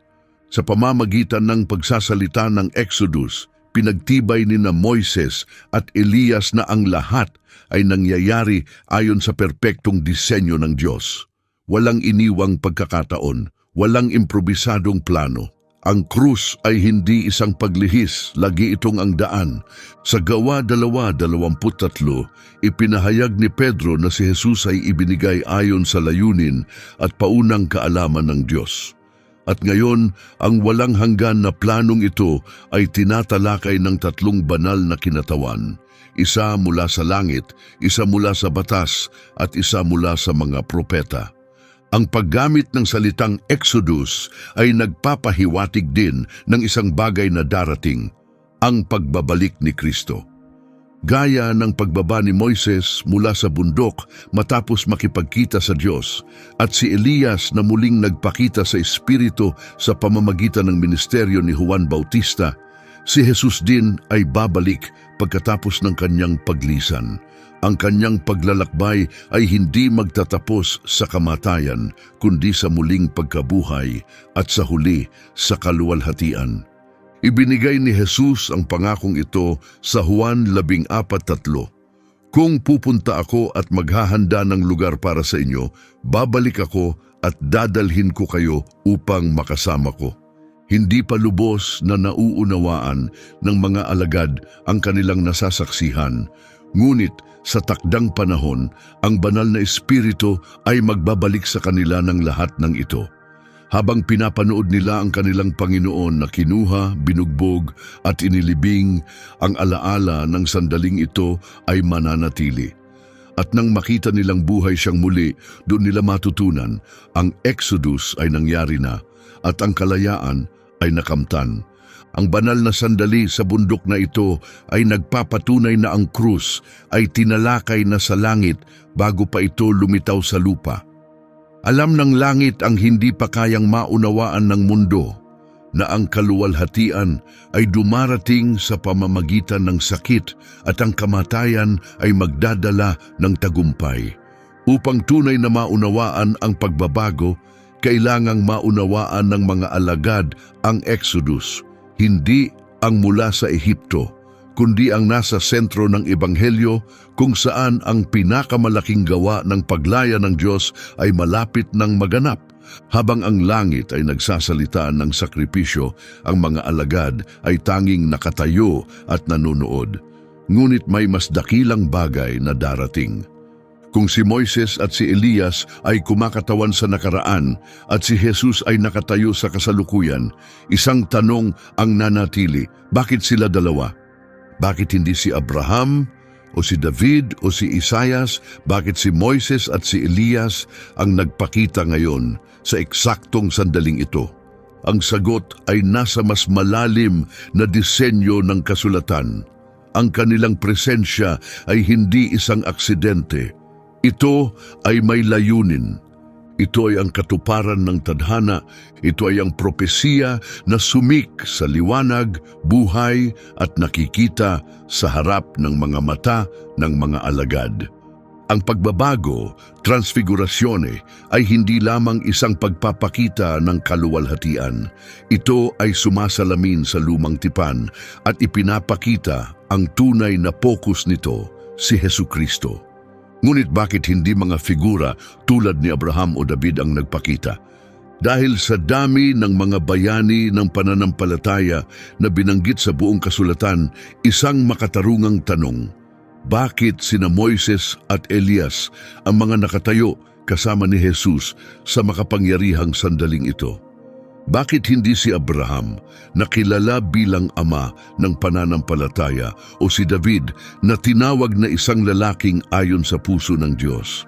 Sa pamamagitan ng pagsasalita ng Exodus, pinagtibay ni na Moises at Elias na ang lahat ay nangyayari ayon sa perpektong disenyo ng Diyos. Walang iniwang pagkakataon, walang improbisadong plano. Ang krus ay hindi isang paglihis, lagi itong ang daan. Sa Gawa 2:23, ipinahayag ni Pedro na si Jesus ay ibinigay ayon sa layunin at paunang kaalaman ng Diyos. At ngayon, ang walang hanggan na planong ito ay tinatalakay ng tatlong banal na kinatawan. Isa mula sa langit, isa mula sa batas, at isa mula sa mga propeta. Ang paggamit ng salitang Exodus ay nagpapahiwatig din ng isang bagay na darating, ang pagbabalik ni Kristo. Gaya ng pagbaba ni Moises mula sa bundok matapos makipagkita sa Diyos, at si Elias na muling nagpakita sa Espiritu sa pamamagitan ng ministeryo ni Juan Bautista, si Jesus din ay babalik pagkatapos ng kanyang paglisan. Ang kanyang paglalakbay ay hindi magtatapos sa kamatayan, kundi sa muling pagkabuhay at sa huli sa kaluwalhatian. Ibinigay ni Jesus ang pangakong ito sa Juan 14:3. Kung pupunta ako at maghahanda ng lugar para sa inyo, babalik ako at dadalhin ko kayo upang makasama ko." Hindi pa lubos na nauunawaan ng mga alagad ang kanilang nasasaksihan, ngunit sa takdang panahon, ang banal na espiritu ay magbabalik sa kanila ng lahat ng ito. Habang pinapanood nila ang kanilang Panginoon na kinuha, binugbog at inilibing, ang alaala ng sandaling ito ay mananatili. At nang makita nilang buhay siyang muli, doon nila matutunan ang Exodus ay nangyari na at ang kalayaan ay nakamtan. Ang banal na sandali sa bundok na ito ay nagpapatunay na ang krus ay tinalakay na sa langit bago pa ito lumitaw sa lupa. Alam ng langit ang hindi pa kayang maunawaan ng mundo na ang kaluwalhatian ay dumarating sa pamamagitan ng sakit at ang kamatayan ay magdadala ng tagumpay. Upang tunay na maunawaan ang pagbabago, kailangang maunawaan ng mga alagad ang Exodus, hindi ang mula sa Ehipto, kundi ang nasa sentro ng Ebanghelyo kung saan ang pinakamalaking gawa ng paglaya ng Diyos ay malapit ng maganap. Habang ang langit ay nagsasalita ng sakripisyo, ang mga alagad ay tanging nakatayo at nanonood. Ngunit may mas dakilang bagay na darating. Kung si Moises at si Elias ay kumakatawan sa nakaraan at si Jesus ay nakatayo sa kasalukuyan, isang tanong ang nanatili: bakit sila dalawa? Bakit hindi si Abraham o si David o si Isaias? Bakit si Moises at si Elias ang nagpakita ngayon sa eksaktong sandaling ito? Ang sagot ay nasa mas malalim na disenyo ng kasulatan. Ang kanilang presensya ay hindi isang aksidente. Ito ay may layunin. Ito ay ang katuparan ng tadhana. Ito ay ang propesiya na sumik sa liwanag, buhay at nakikita sa harap ng mga mata ng mga alagad. Ang pagbabago, transfigurasyone, ay hindi lamang isang pagpapakita ng kaluwalhatian. Ito ay sumasalamin sa lumang tipan at ipinapakita ang tunay na focus nito, si Hesukristo. Ngunit bakit hindi mga figura tulad ni Abraham o David ang nagpakita? Dahil sa dami ng mga bayani ng pananampalataya na binanggit sa buong kasulatan, isang makatarungang tanong: bakit sina Moises at Elias ang mga nakatayo kasama ni Jesus sa makapangyarihang sandaling ito? Bakit hindi si Abraham, na kilala bilang ama ng pananampalataya, o si David, na tinawag na isang lalaking ayon sa puso ng Diyos?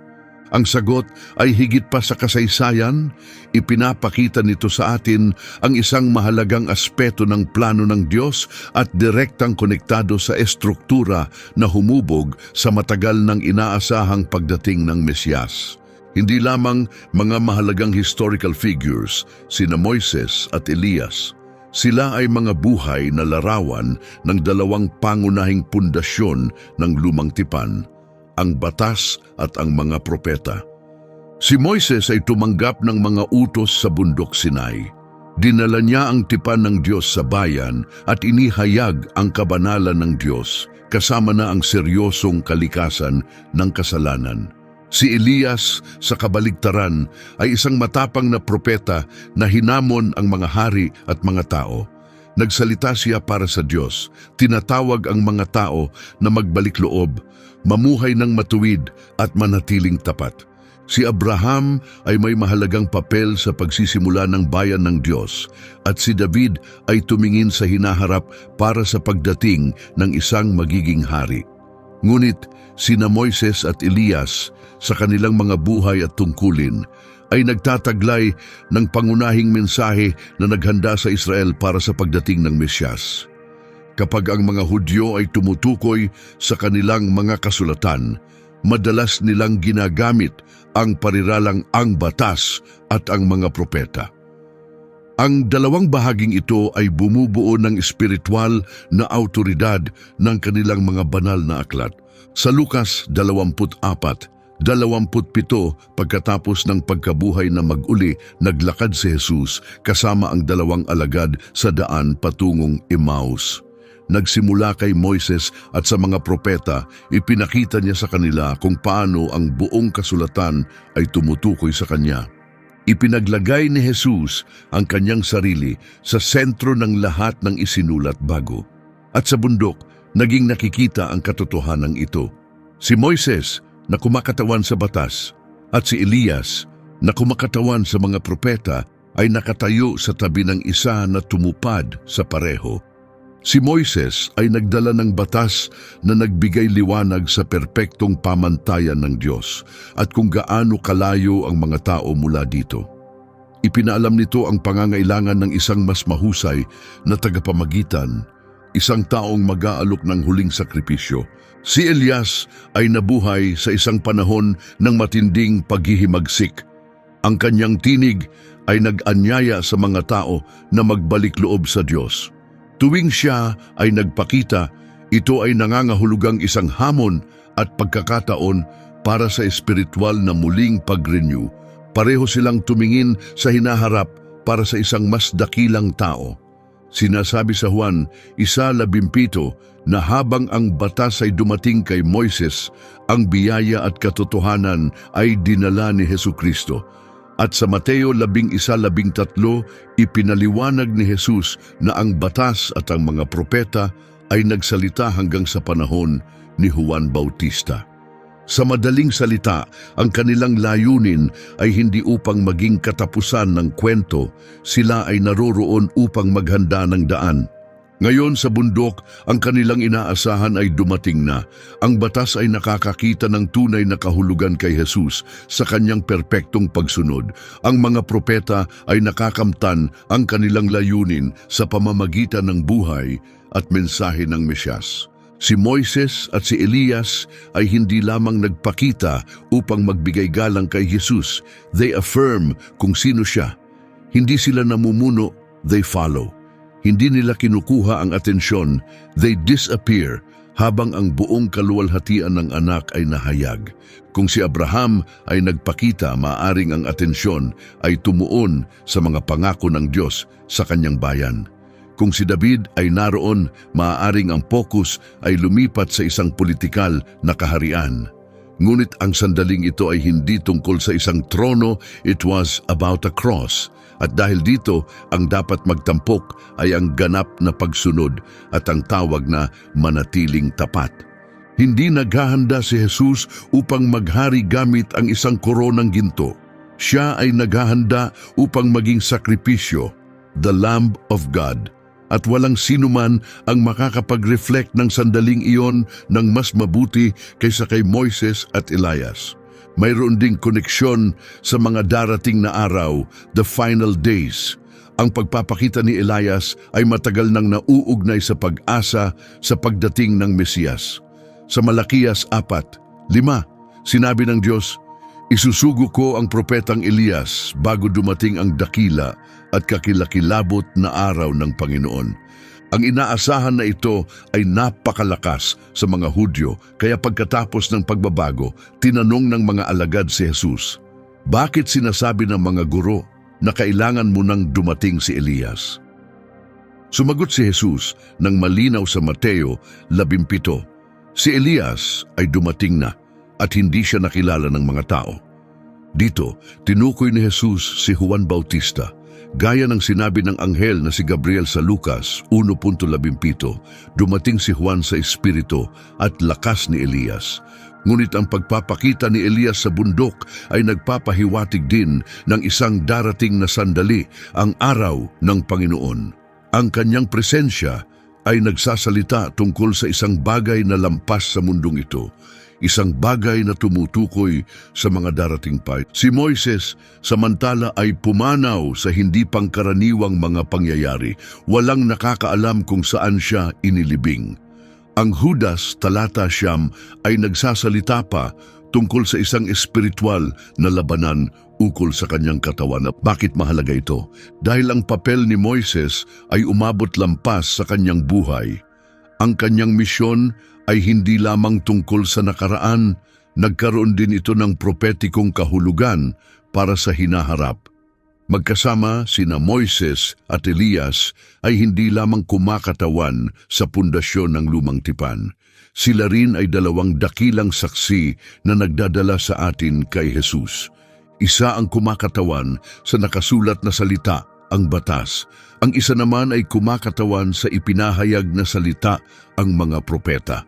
Ang sagot ay higit pa sa kasaysayan. Ipinapakita nito sa atin ang isang mahalagang aspeto ng plano ng Diyos at direktang konektado sa estruktura na humubog sa matagal ng inaasahang pagdating ng Mesiyas. Hindi lamang mga mahalagang historical figures, sina Moises at Elias. Sila ay mga buhay na larawan ng dalawang pangunahing pundasyon ng lumang tipan, ang batas at ang mga propeta. Si Moises ay tumanggap ng mga utos sa bundok Sinai. Dinala niya ang tipan ng Diyos sa bayan at inihayag ang kabanalan ng Diyos, kasama na ang seryosong kalikasan ng kasalanan. Si Elias, sa kabaligtaran, ay isang matapang na propeta na hinamon ang mga hari at mga tao. Nagsalita siya para sa Diyos, tinatawag ang mga tao na magbalik loob, mamuhay ng matuwid at manatiling tapat. Si Abraham ay may mahalagang papel sa pagsisimula ng bayan ng Diyos, at si David ay tumingin sa hinaharap para sa pagdating ng isang magiging hari. Ngunit sina Moises at Elias, sa kanilang mga buhay at tungkulin, ay nagtataglay ng pangunahing mensahe na naghanda sa Israel para sa pagdating ng Mesiyas. Kapag ang mga Hudyo ay tumutukoy sa kanilang mga kasulatan, madalas nilang ginagamit ang pariralang ang batas at ang mga propeta. Ang dalawang bahaging ito ay bumubuo ng espiritual na awtoridad ng kanilang mga banal na aklat. Sa Lucas 24:27, pagkatapos ng pagkabuhay na mag-uli, naglakad si Jesus kasama ang dalawang alagad sa daan patungong Emmaus. Nagsimula kay Moises at sa mga propeta, ipinakita niya sa kanila kung paano ang buong kasulatan ay tumutukoy sa kanya. Ipinaglagay ni Jesus ang kanyang sarili sa sentro ng lahat ng isinulat bago. At sa bundok, naging nakikita ang katotohanan ito. Si Moises na kumakatawan sa batas at si Elias na kumakatawan sa mga propeta ay nakatayo sa tabi ng isa na tumupad sa pareho. Si Moises ay nagdala ng batas na nagbigay liwanag sa perpektong pamantayan ng Diyos at kung gaano kalayo ang mga tao mula dito. Ipinaalam nito ang pangangailangan ng isang mas mahusay na tagapamagitan, isang taong mag-aalok ng huling sakripisyo. Si Elias ay nabuhay sa isang panahon ng matinding paghihimagsik. Ang kanyang tinig ay nag-anyaya sa mga tao na magbalik loob sa Diyos. Tuwing siya ay nagpakita, ito ay nangangahulugang isang hamon at pagkakataon para sa espiritual na muling pag-renew. Pareho silang tumingin sa hinaharap para sa isang mas dakilang tao. Sinasabi sa Juan 1:17 na habang ang batas ay dumating kay Moises, ang biyaya at katotohanan ay dinala ni Hesukristo. At sa Mateo 11:13, ipinaliwanag ni Jesus na ang batas at ang mga propeta ay nagsalita hanggang sa panahon ni Juan Bautista. Sa madaling salita, ang kanilang layunin ay hindi upang maging katapusan ng kwento, sila ay naroroon upang maghanda ng daan. Ngayon sa bundok, ang kanilang inaasahan ay dumating na. Ang batas ay nakakakita ng tunay na kahulugan kay Jesus sa kanyang perpektong pagsunod. Ang mga propeta ay nakakamtan ang kanilang layunin sa pamamagitan ng buhay at mensahe ng Mesyas. Si Moises at si Elias ay hindi lamang nagpakita upang magbigay galang kay Jesus. They affirm kung sino siya. Hindi sila namumuno, they follow. Hindi nila kinukuha ang atensyon, they disappear habang ang buong kaluwalhatian ng anak ay nahayag. Kung si Abraham ay nagpakita, maaring ang atensyon ay tumuon sa mga pangako ng Diyos sa kanyang bayan. Kung si David ay naroon, maaaring ang focus ay lumipat sa isang politikal na kaharian. Ngunit ang sandaling ito ay hindi tungkol sa isang trono, it was about a cross. At dahil dito, ang dapat magtampok ay ang ganap na pagsunod at ang tawag na manatiling tapat. Hindi naghahanda si Jesus upang maghari gamit ang isang koronang ginto. Siya ay naghahanda upang maging sakripisyo, the Lamb of God. At walang sinuman ang makakapag-reflect ng sandaling iyon ng mas mabuti kaysa kay Moises at Elias. Mayroon ding koneksyon sa mga darating na araw, the final days. Ang pagpapakita ni Elias ay matagal nang nauugnay sa pag-asa sa pagdating ng Mesiyas. Sa Malakias 4:5, sinabi ng Diyos, "Isusugo ko ang propetang Elias bago dumating ang dakila at kakilakilabot na araw ng Panginoon." Ang inaasahan na ito ay napakalakas sa mga Hudyo, kaya pagkatapos ng pagbabago, tinanong ng mga alagad si Jesus, "Bakit sinasabi ng mga guro na kailangan mo nang dumating si Elias?" Sumagot si Jesus ng malinaw sa Mateo 17, si Elias ay dumating na at hindi siya nakilala ng mga tao. Dito, tinukoy ni Jesus si Juan Bautista. Gaya ng sinabi ng anghel na si Gabriel sa Lucas 1:17, dumating si Juan sa espiritu at lakas ni Elias. Ngunit ang pagpapakita ni Elias sa bundok ay nagpapahiwatig din ng isang darating na sandali, ang araw ng Panginoon. Ang kanyang presensya ay nagsasalita tungkol sa isang bagay na lampas sa mundong ito. Isang bagay na tumutukoy sa mga darating pa. Si Moises samantala ay pumanaw sa hindi pangkaraniwang mga pangyayari. Walang nakakaalam kung saan siya inilibing. Ang Judas talata 9 ay nagsasalita pa tungkol sa isang espiritual na labanan ukol sa kanyang katawan. Bakit mahalaga ito? Dahil ang papel ni Moises ay umabot lampas sa kanyang buhay. Ang kanyang misyon ay hindi lamang tungkol sa nakaraan, nagkaroon din ito ng propetikong kahulugan para sa hinaharap. Magkasama sina Moises at Elias ay hindi lamang kumakatawan sa pundasyon ng lumang tipan. Sila rin ay dalawang dakilang saksi na nagdadala sa atin kay Jesus. Isa ang kumakatawan sa nakasulat na salita, ang batas. Ang isa naman ay kumakatawan sa ipinahayag na salita, ang mga propeta.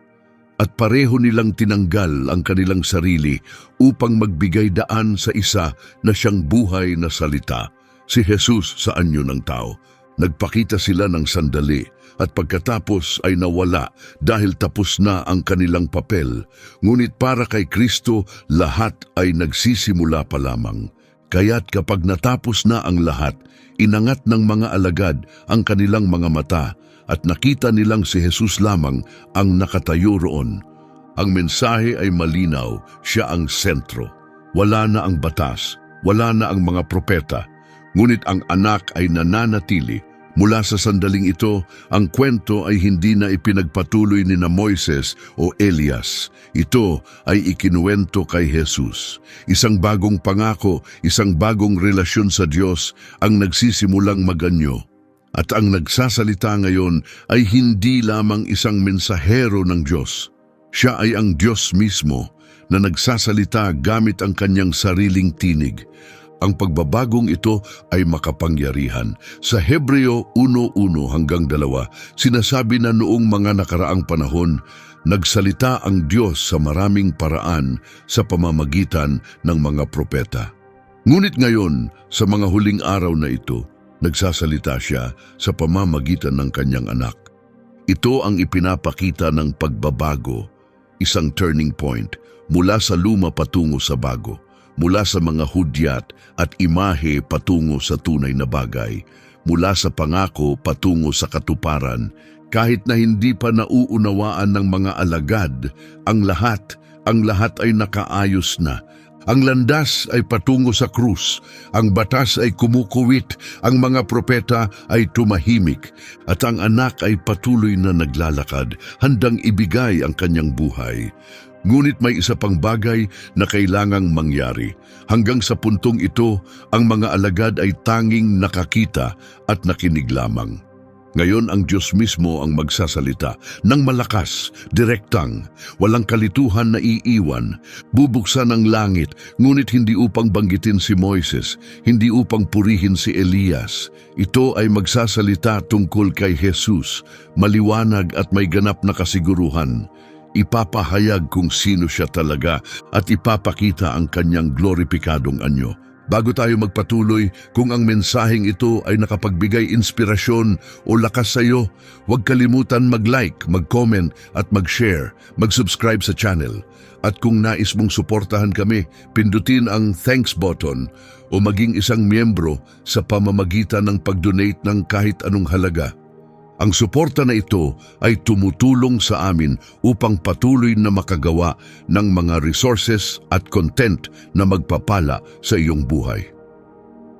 At pareho nilang tinanggal ang kanilang sarili upang magbigay daan sa isa na siyang buhay na salita, si Jesus sa anyo ng tao. Nagpakita sila ng sandali at pagkatapos ay nawala dahil tapos na ang kanilang papel. Ngunit para kay Kristo, lahat ay nagsisimula pa lamang. Kaya't kapag natapos na ang lahat, inangat ng mga alagad ang kanilang mga mata at nakita nilang si Jesus lamang ang nakatayo roon. Ang mensahe ay malinaw, siya ang sentro. Wala na ang batas, wala na ang mga propeta, ngunit ang anak ay nananatili. Mula sa sandaling ito, ang kwento ay hindi na ipinagpatuloy ni Moises o Elias. Ito ay ikinuwento kay Jesus. Isang bagong pangako, isang bagong relasyon sa Diyos ang nagsisimulang maganyo. At ang nagsasalita ngayon ay hindi lamang isang mensahero ng Diyos. Siya ay ang Diyos mismo na nagsasalita gamit ang kanyang sariling tinig. Ang pagbabagong ito ay makapangyarihan. Sa Hebreo 1:1 hanggang 2, sinasabi na noong mga nakaraang panahon, nagsalita ang Diyos sa maraming paraan sa pamamagitan ng mga propeta. Ngunit ngayon, sa mga huling araw na ito, nagsasalita siya sa pamamagitan ng kanyang anak. Ito ang ipinapakita ng pagbabago, isang turning point mula sa luma patungo sa bago. Mula sa mga hudyat at imahe patungo sa tunay na bagay, mula sa pangako patungo sa katuparan, kahit na hindi pa nauunawaan ng mga alagad, ang lahat ay nakaayos na. Ang landas ay patungo sa krus, ang batas ay kumukuwit, ang mga propeta ay tumahimik, at ang anak ay patuloy na naglalakad, handang ibigay ang kanyang buhay. Ngunit may isa pang bagay na kailangang mangyari. Hanggang sa puntong ito, ang mga alagad ay tanging nakakita at nakinig lamang. Ngayon ang Diyos mismo ang magsasalita ng malakas, direktang, walang kalituhan na iiwan. Bubuksan ang langit, ngunit hindi upang banggitin si Moises, hindi upang purihin si Elias. Ito ay magsasalita tungkol kay Jesus, maliwanag at may ganap na kasiguruhan. Ipapahayag kung sino siya talaga at ipapakita ang kanyang gloripikadong anyo. Bago tayo magpatuloy, kung ang mensaheng ito ay nakapagbigay inspirasyon o lakas sa iyo, huwag kalimutan mag-like, mag-comment at mag-share, mag-subscribe sa channel. At kung nais mong suportahan kami, pindutin ang thanks button o maging isang miyembro sa pamamagitan ng pag-donate ng kahit anong halaga. Ang suporta na ito ay tumutulong sa amin upang patuloy na makagawa ng mga resources at content na magpapala sa iyong buhay.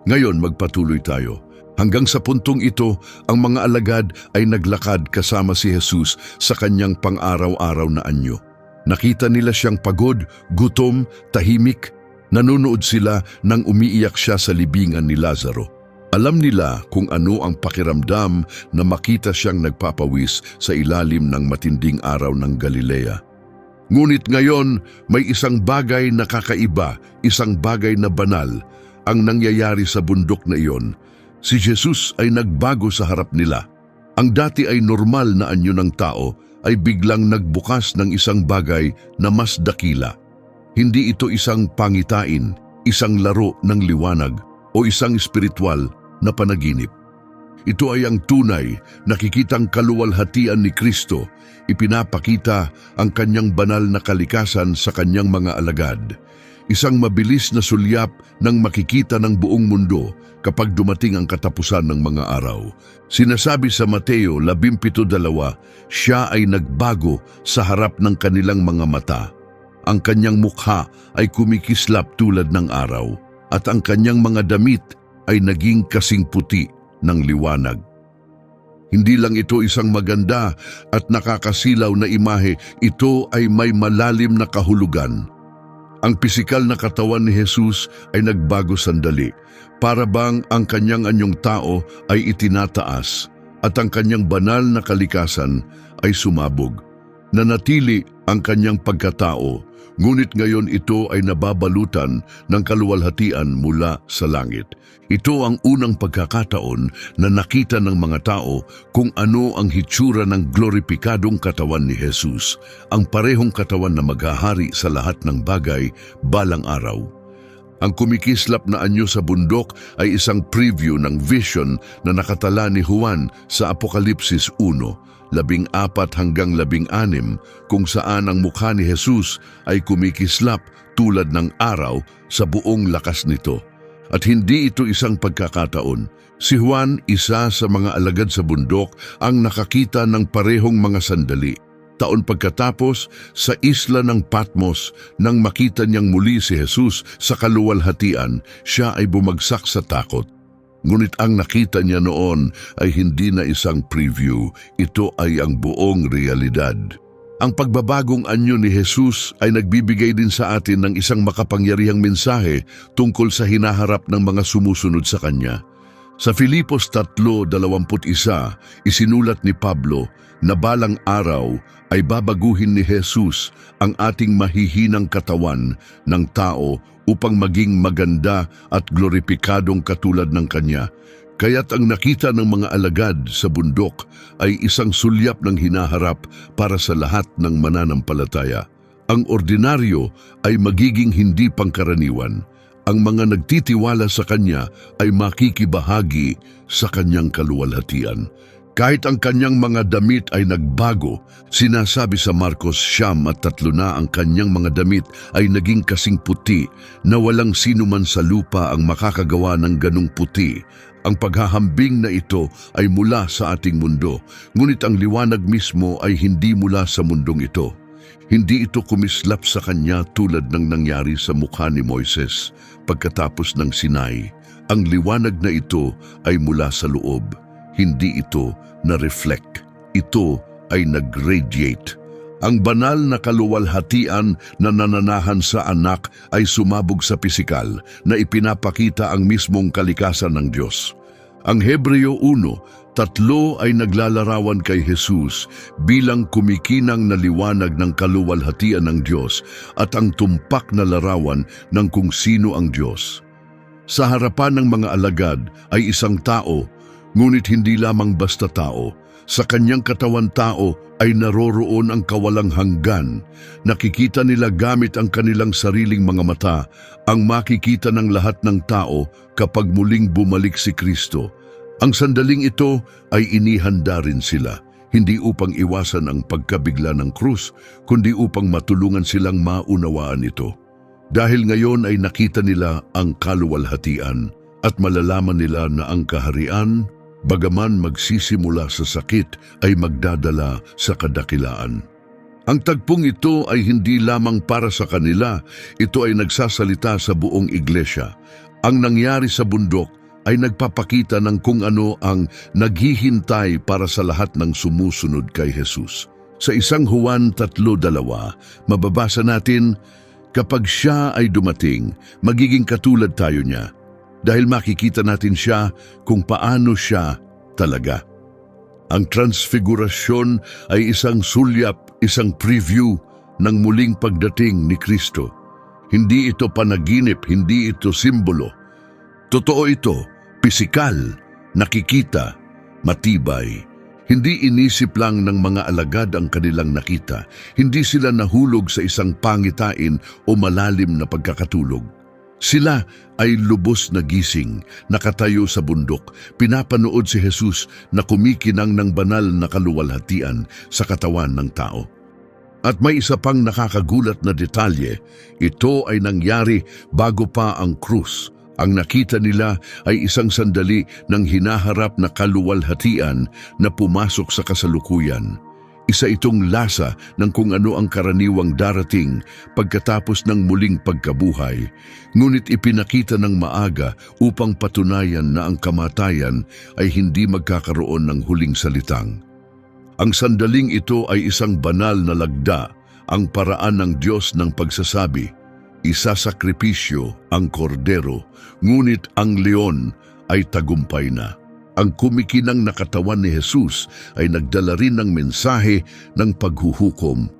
Ngayon magpatuloy tayo. Hanggang sa puntong ito, ang mga alagad ay naglakad kasama si Jesus sa kanyang pang-araw-araw na anyo. Nakita nila siyang pagod, gutom, tahimik. Nanonood sila nang umiiyak siya sa libingan ni Lazaro. Alam nila kung ano ang pakiramdam na makita siyang nagpapawis sa ilalim ng matinding araw ng Galilea. Ngunit ngayon, may isang bagay na kakaiba, isang bagay na banal, ang nangyayari sa bundok na iyon. Si Jesus ay nagbago sa harap nila. Ang dati ay normal na anyo ng tao ay biglang nagbukas ng isang bagay na mas dakila. Hindi ito isang pangitain, isang laro ng liwanag, o isang espiritual na panaginip. Ito ay ang tunay, nakikitang kaluwalhatian ni Kristo. Ipinapakita ang kanyang banal na kalikasan sa kanyang mga alagad. Isang mabilis na sulyap ng makikita ng buong mundo kapag dumating ang katapusan ng mga araw. Sinasabi sa Mateo 17:2, siya ay nagbago sa harap ng kanilang mga mata. Ang kanyang mukha ay kumikislap tulad ng araw, at ang kanyang mga damit ay naging kasing puti ng liwanag. Hindi lang ito isang maganda at nakakasilaw na imahe, ito ay may malalim na kahulugan. Ang pisikal na katawan ni Jesus ay nagbago sandali, para bang ang kanyang anyong tao ay itinataas at ang kanyang banal na kalikasan ay sumabog. Nanatili ang kanyang pagkatao, Ngunit ngayon ito ay nababalutan ng kaluwalhatian mula sa langit. Ito ang unang pagkakataon na nakita ng mga tao kung ano ang hitsura ng gloripikadong katawan ni Jesus, ang parehong katawan na maghahari sa lahat ng bagay balang araw. Ang kumikislap na anyo sa bundok ay isang preview ng vision na nakatala ni Juan sa Apokalipsis 1:14-16, kung saan ang mukha ni Jesus ay kumikislap tulad ng araw sa buong lakas nito. At hindi ito isang pagkakataon. Si Juan, isa sa mga alagad sa bundok, ang nakakita ng parehong mga sandali. Taon pagkatapos, sa isla ng Patmos, nang makita niyang muli si Jesus sa kaluwalhatian, siya ay bumagsak sa takot. Ngunit ang nakita niya noon ay hindi na isang preview, ito ay ang buong realidad. Ang pagbabagong anyo ni Jesus ay nagbibigay din sa atin ng isang makapangyarihang mensahe tungkol sa hinaharap ng mga sumusunod sa Kanya. Sa Filipos 3:21, isinulat ni Pablo na balang araw ay babaguhin ni Jesus ang ating mahihinang katawan ng tao upang maging maganda at gloripikadong katulad ng Kanya. Kaya't ang nakita ng mga alagad sa bundok ay isang sulyap ng hinaharap para sa lahat ng mananampalataya. Ang ordinaryo ay magiging hindi pangkaraniwan. Ang mga nagtitiwala sa Kanya ay makikibahagi sa Kanyang kaluwalhatian. Kahit ang Kanyang mga damit ay nagbago, sinasabi sa Marcos 9:3 na ang Kanyang mga damit ay naging kasing puti na walang sino man sa lupa ang makakagawa ng ganong puti. Ang paghahambing na ito ay mula sa ating mundo, ngunit ang liwanag mismo ay hindi mula sa mundong ito. Hindi ito kumislap sa Kanya tulad ng nangyari sa mukha ni Moises pagkatapos ng Sinai. Ang liwanag na ito ay mula sa loob. Hindi ito na-reflect. Ito ay nag-radiate. Ang banal na kaluwalhatian na nananahan sa anak ay sumabog sa pisikal na ipinapakita ang mismong kalikasan ng Diyos. Ang Hebreo 1:3 ay naglalarawan kay Jesus bilang kumikinang na liwanag ng kaluwalhatian ng Diyos at ang tumpak na larawan ng kung sino ang Diyos. Sa harapan ng mga alagad ay isang tao, ngunit hindi lamang basta tao. Sa Kanyang katawan tao ay naroroon ang kawalang hanggan. Nakikita nila gamit ang kanilang sariling mga mata ang makikita ng lahat ng tao kapag muling bumalik si Kristo. Ang sandaling ito ay inihanda rin sila, hindi upang iwasan ang pagkabigla ng krus, kundi upang matulungan silang maunawaan ito. Dahil ngayon ay nakita nila ang kaluwalhatian at malalaman nila na ang kaharian, bagaman magsisimula sa sakit, ay magdadala sa kadakilaan. Ang tagpong ito ay hindi lamang para sa kanila, ito ay nagsasalita sa buong iglesia. Ang nangyari sa bundok ay nagpapakita ng kung ano ang naghihintay para sa lahat ng sumusunod kay Jesus. Sa 1 Juan 3:2, mababasa natin, kapag siya ay dumating, magiging katulad tayo niya, dahil makikita natin siya kung paano siya talaga. Ang transfigurasyon ay isang sulyap, isang preview ng muling pagdating ni Kristo. Hindi ito panaginip, hindi ito simbolo. Totoo ito, pisikal, nakikita, matibay. Hindi inisip lang ng mga alagad ang kanilang nakita. Hindi sila nahulog sa isang pangitain o malalim na pagkakatulog. Sila ay lubos na gising, nakatayo sa bundok, pinapanood si Jesus na kumikinang ng banal na kaluwalhatian sa katawan ng tao. At may isa pang nakakagulat na detalye, ito ay nangyari bago pa ang krus. Ang nakita nila ay isang sandali ng hinaharap na kaluwalhatian na pumasok sa kasalukuyan. Isa itong lasa ng kung ano ang karaniwang darating pagkatapos ng muling pagkabuhay, ngunit ipinakita ng maaga upang patunayan na ang kamatayan ay hindi magkakaroon ng huling salitang. Ang sandaling ito ay isang banal na lagda, ang paraan ng Diyos ng pagsasabi, isasakripisyo ang kordero, ngunit ang leon ay tagumpay na. Ang kumikinang na katawan ni Jesus ay nagdala rin ng mensahe ng paghuhukom.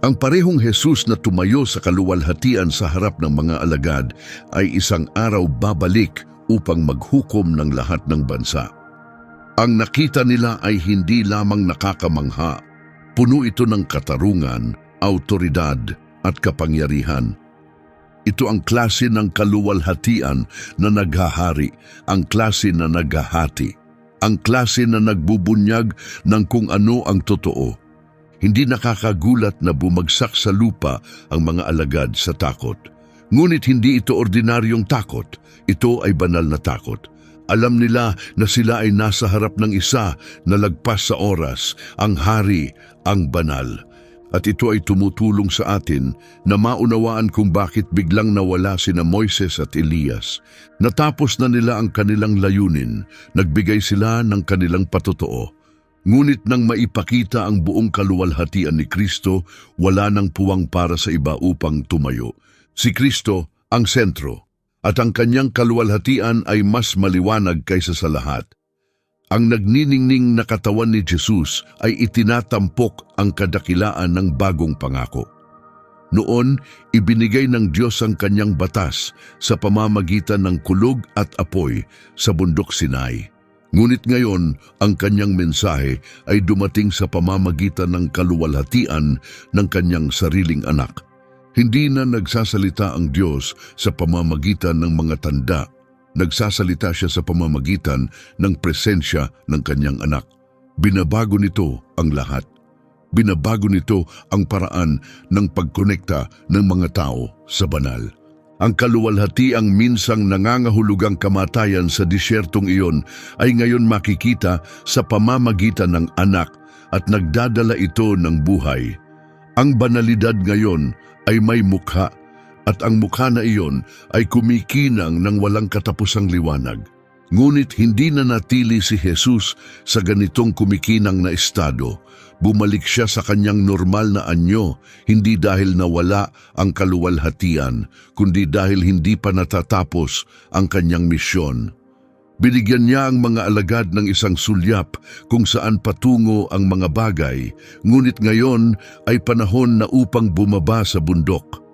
Ang parehong Jesus na tumayo sa kaluwalhatian sa harap ng mga alagad ay isang araw babalik upang maghukom ng lahat ng bansa. Ang nakita nila ay hindi lamang nakakamangha, puno ito ng katarungan, autoridad at kapangyarihan. Ito ang klase ng kaluwalhatian na naghahari, ang klase na naghahati, ang klase na nagbubunyag ng kung ano ang totoo. Hindi nakakagulat na bumagsak sa lupa ang mga alagad sa takot. Ngunit hindi ito ordinaryong takot, ito ay banal na takot. Alam nila na sila ay nasa harap ng isa na lagpas sa oras, ang hari, ang banal. At ito ay tumutulong sa atin na maunawaan kung bakit biglang nawala sina Moises at Elias. Natapos na nila ang kanilang layunin, nagbigay sila ng kanilang patotoo. Ngunit nang maipakita ang buong kaluwalhatian ni Kristo, wala nang puwang para sa iba upang tumayo. Si Kristo ang sentro, at ang kanyang kaluwalhatian ay mas maliwanag kaysa sa lahat. Ang nagniningning na katawan ni Jesus ay itinatampok ang kadakilaan ng bagong pangako. Noon, ibinigay ng Diyos ang kanyang batas sa pamamagitan ng kulog at apoy sa bundok Sinai. Ngunit ngayon, ang kanyang mensahe ay dumating sa pamamagitan ng kaluwalhatian ng kanyang sariling anak. Hindi na nagsasalita ang Diyos sa pamamagitan ng mga tanda. Nagsasalita siya sa pamamagitan ng presensya ng kanyang anak. Binabago nito ang lahat. Binabago nito ang paraan ng pagkonekta ng mga tao sa banal. Ang kaluwalhatiang minsang nangangahulugang kamatayan sa disyertong iyon ay ngayon makikita sa pamamagitan ng anak at nagdadala ito ng buhay. Ang banalidad ngayon ay may mukha at ang mukha na iyon ay kumikinang ng walang katapusang liwanag. Ngunit hindi na natili si Jesus sa ganitong kumikinang na estado. Bumalik siya sa kanyang normal na anyo, hindi dahil nawala ang kaluwalhatian, kundi dahil hindi pa natatapos ang kanyang misyon. Binigyan niya ang mga alagad ng isang sulyap kung saan patungo ang mga bagay, ngunit ngayon ay panahon na upang bumaba sa bundok.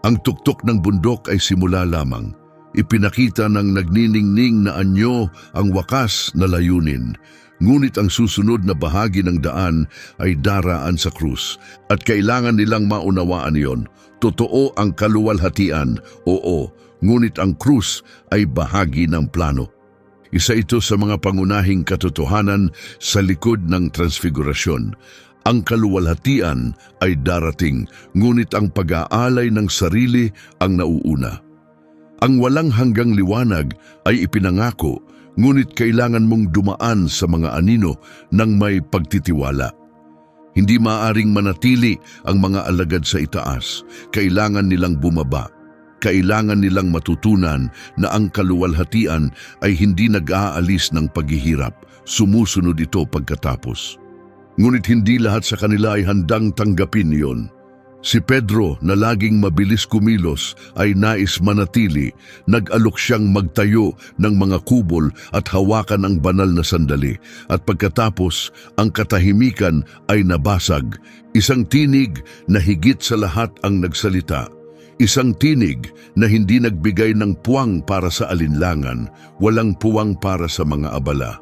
Ang tuktok ng bundok ay simula lamang. Ipinakita ng nagniningning na anyo ang wakas na layunin. Ngunit ang susunod na bahagi ng daan ay daraan sa krus at kailangan nilang maunawaan iyon. Totoo ang kaluwalhatian, oo, ngunit ang krus ay bahagi ng plano. Isa ito sa mga pangunahing katotohanan sa likod ng transfigurasyon. Ang kaluwalhatian ay darating, ngunit ang pag-aalay ng sarili ang nauuna. Ang walang hanggang liwanag ay ipinangako, ngunit kailangan mong dumaan sa mga anino ng may pagtitiwala. Hindi maaaring manatili ang mga alagad sa itaas. Kailangan nilang bumaba. Kailangan nilang matutunan na ang kaluwalhatian ay hindi nag-aalis ng paghihirap. Sumusunod ito pagkatapos. Ngunit hindi lahat sa kanila ay handang tanggapin iyon. Si Pedro na laging mabilis kumilos ay nais manatili, nag-alok siyang magtayo ng mga kubol at hawakan ang banal na sandali. At pagkatapos, ang katahimikan ay nabasag, isang tinig na higit sa lahat ang nagsalita. Isang tinig na hindi nagbigay ng puwang para sa alinlangan, walang puwang para sa mga abala.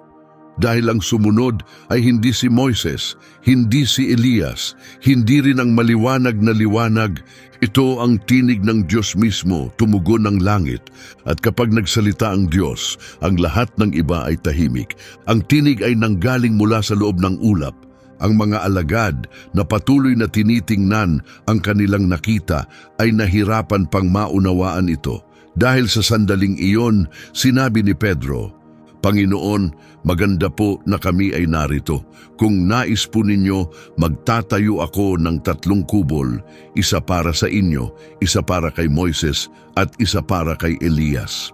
Dahil ang sumunod ay hindi si Moises, hindi si Elias, hindi rin ang maliwanag na liwanag. Ito ang tinig ng Diyos mismo, tumugon ng langit. At kapag nagsalita ang Diyos, ang lahat ng iba ay tahimik. Ang tinig ay nanggaling mula sa loob ng ulap. Ang mga alagad na patuloy na tinitingnan ang kanilang nakita ay nahirapan pang maunawaan ito. Dahil sa sandaling iyon, sinabi ni Pedro, Panginoon, maganda po na kami ay narito. Kung nais po ninyo, magtatayo ako ng 3 kubol, isa para sa inyo, isa para kay Moises, at isa para kay Elias.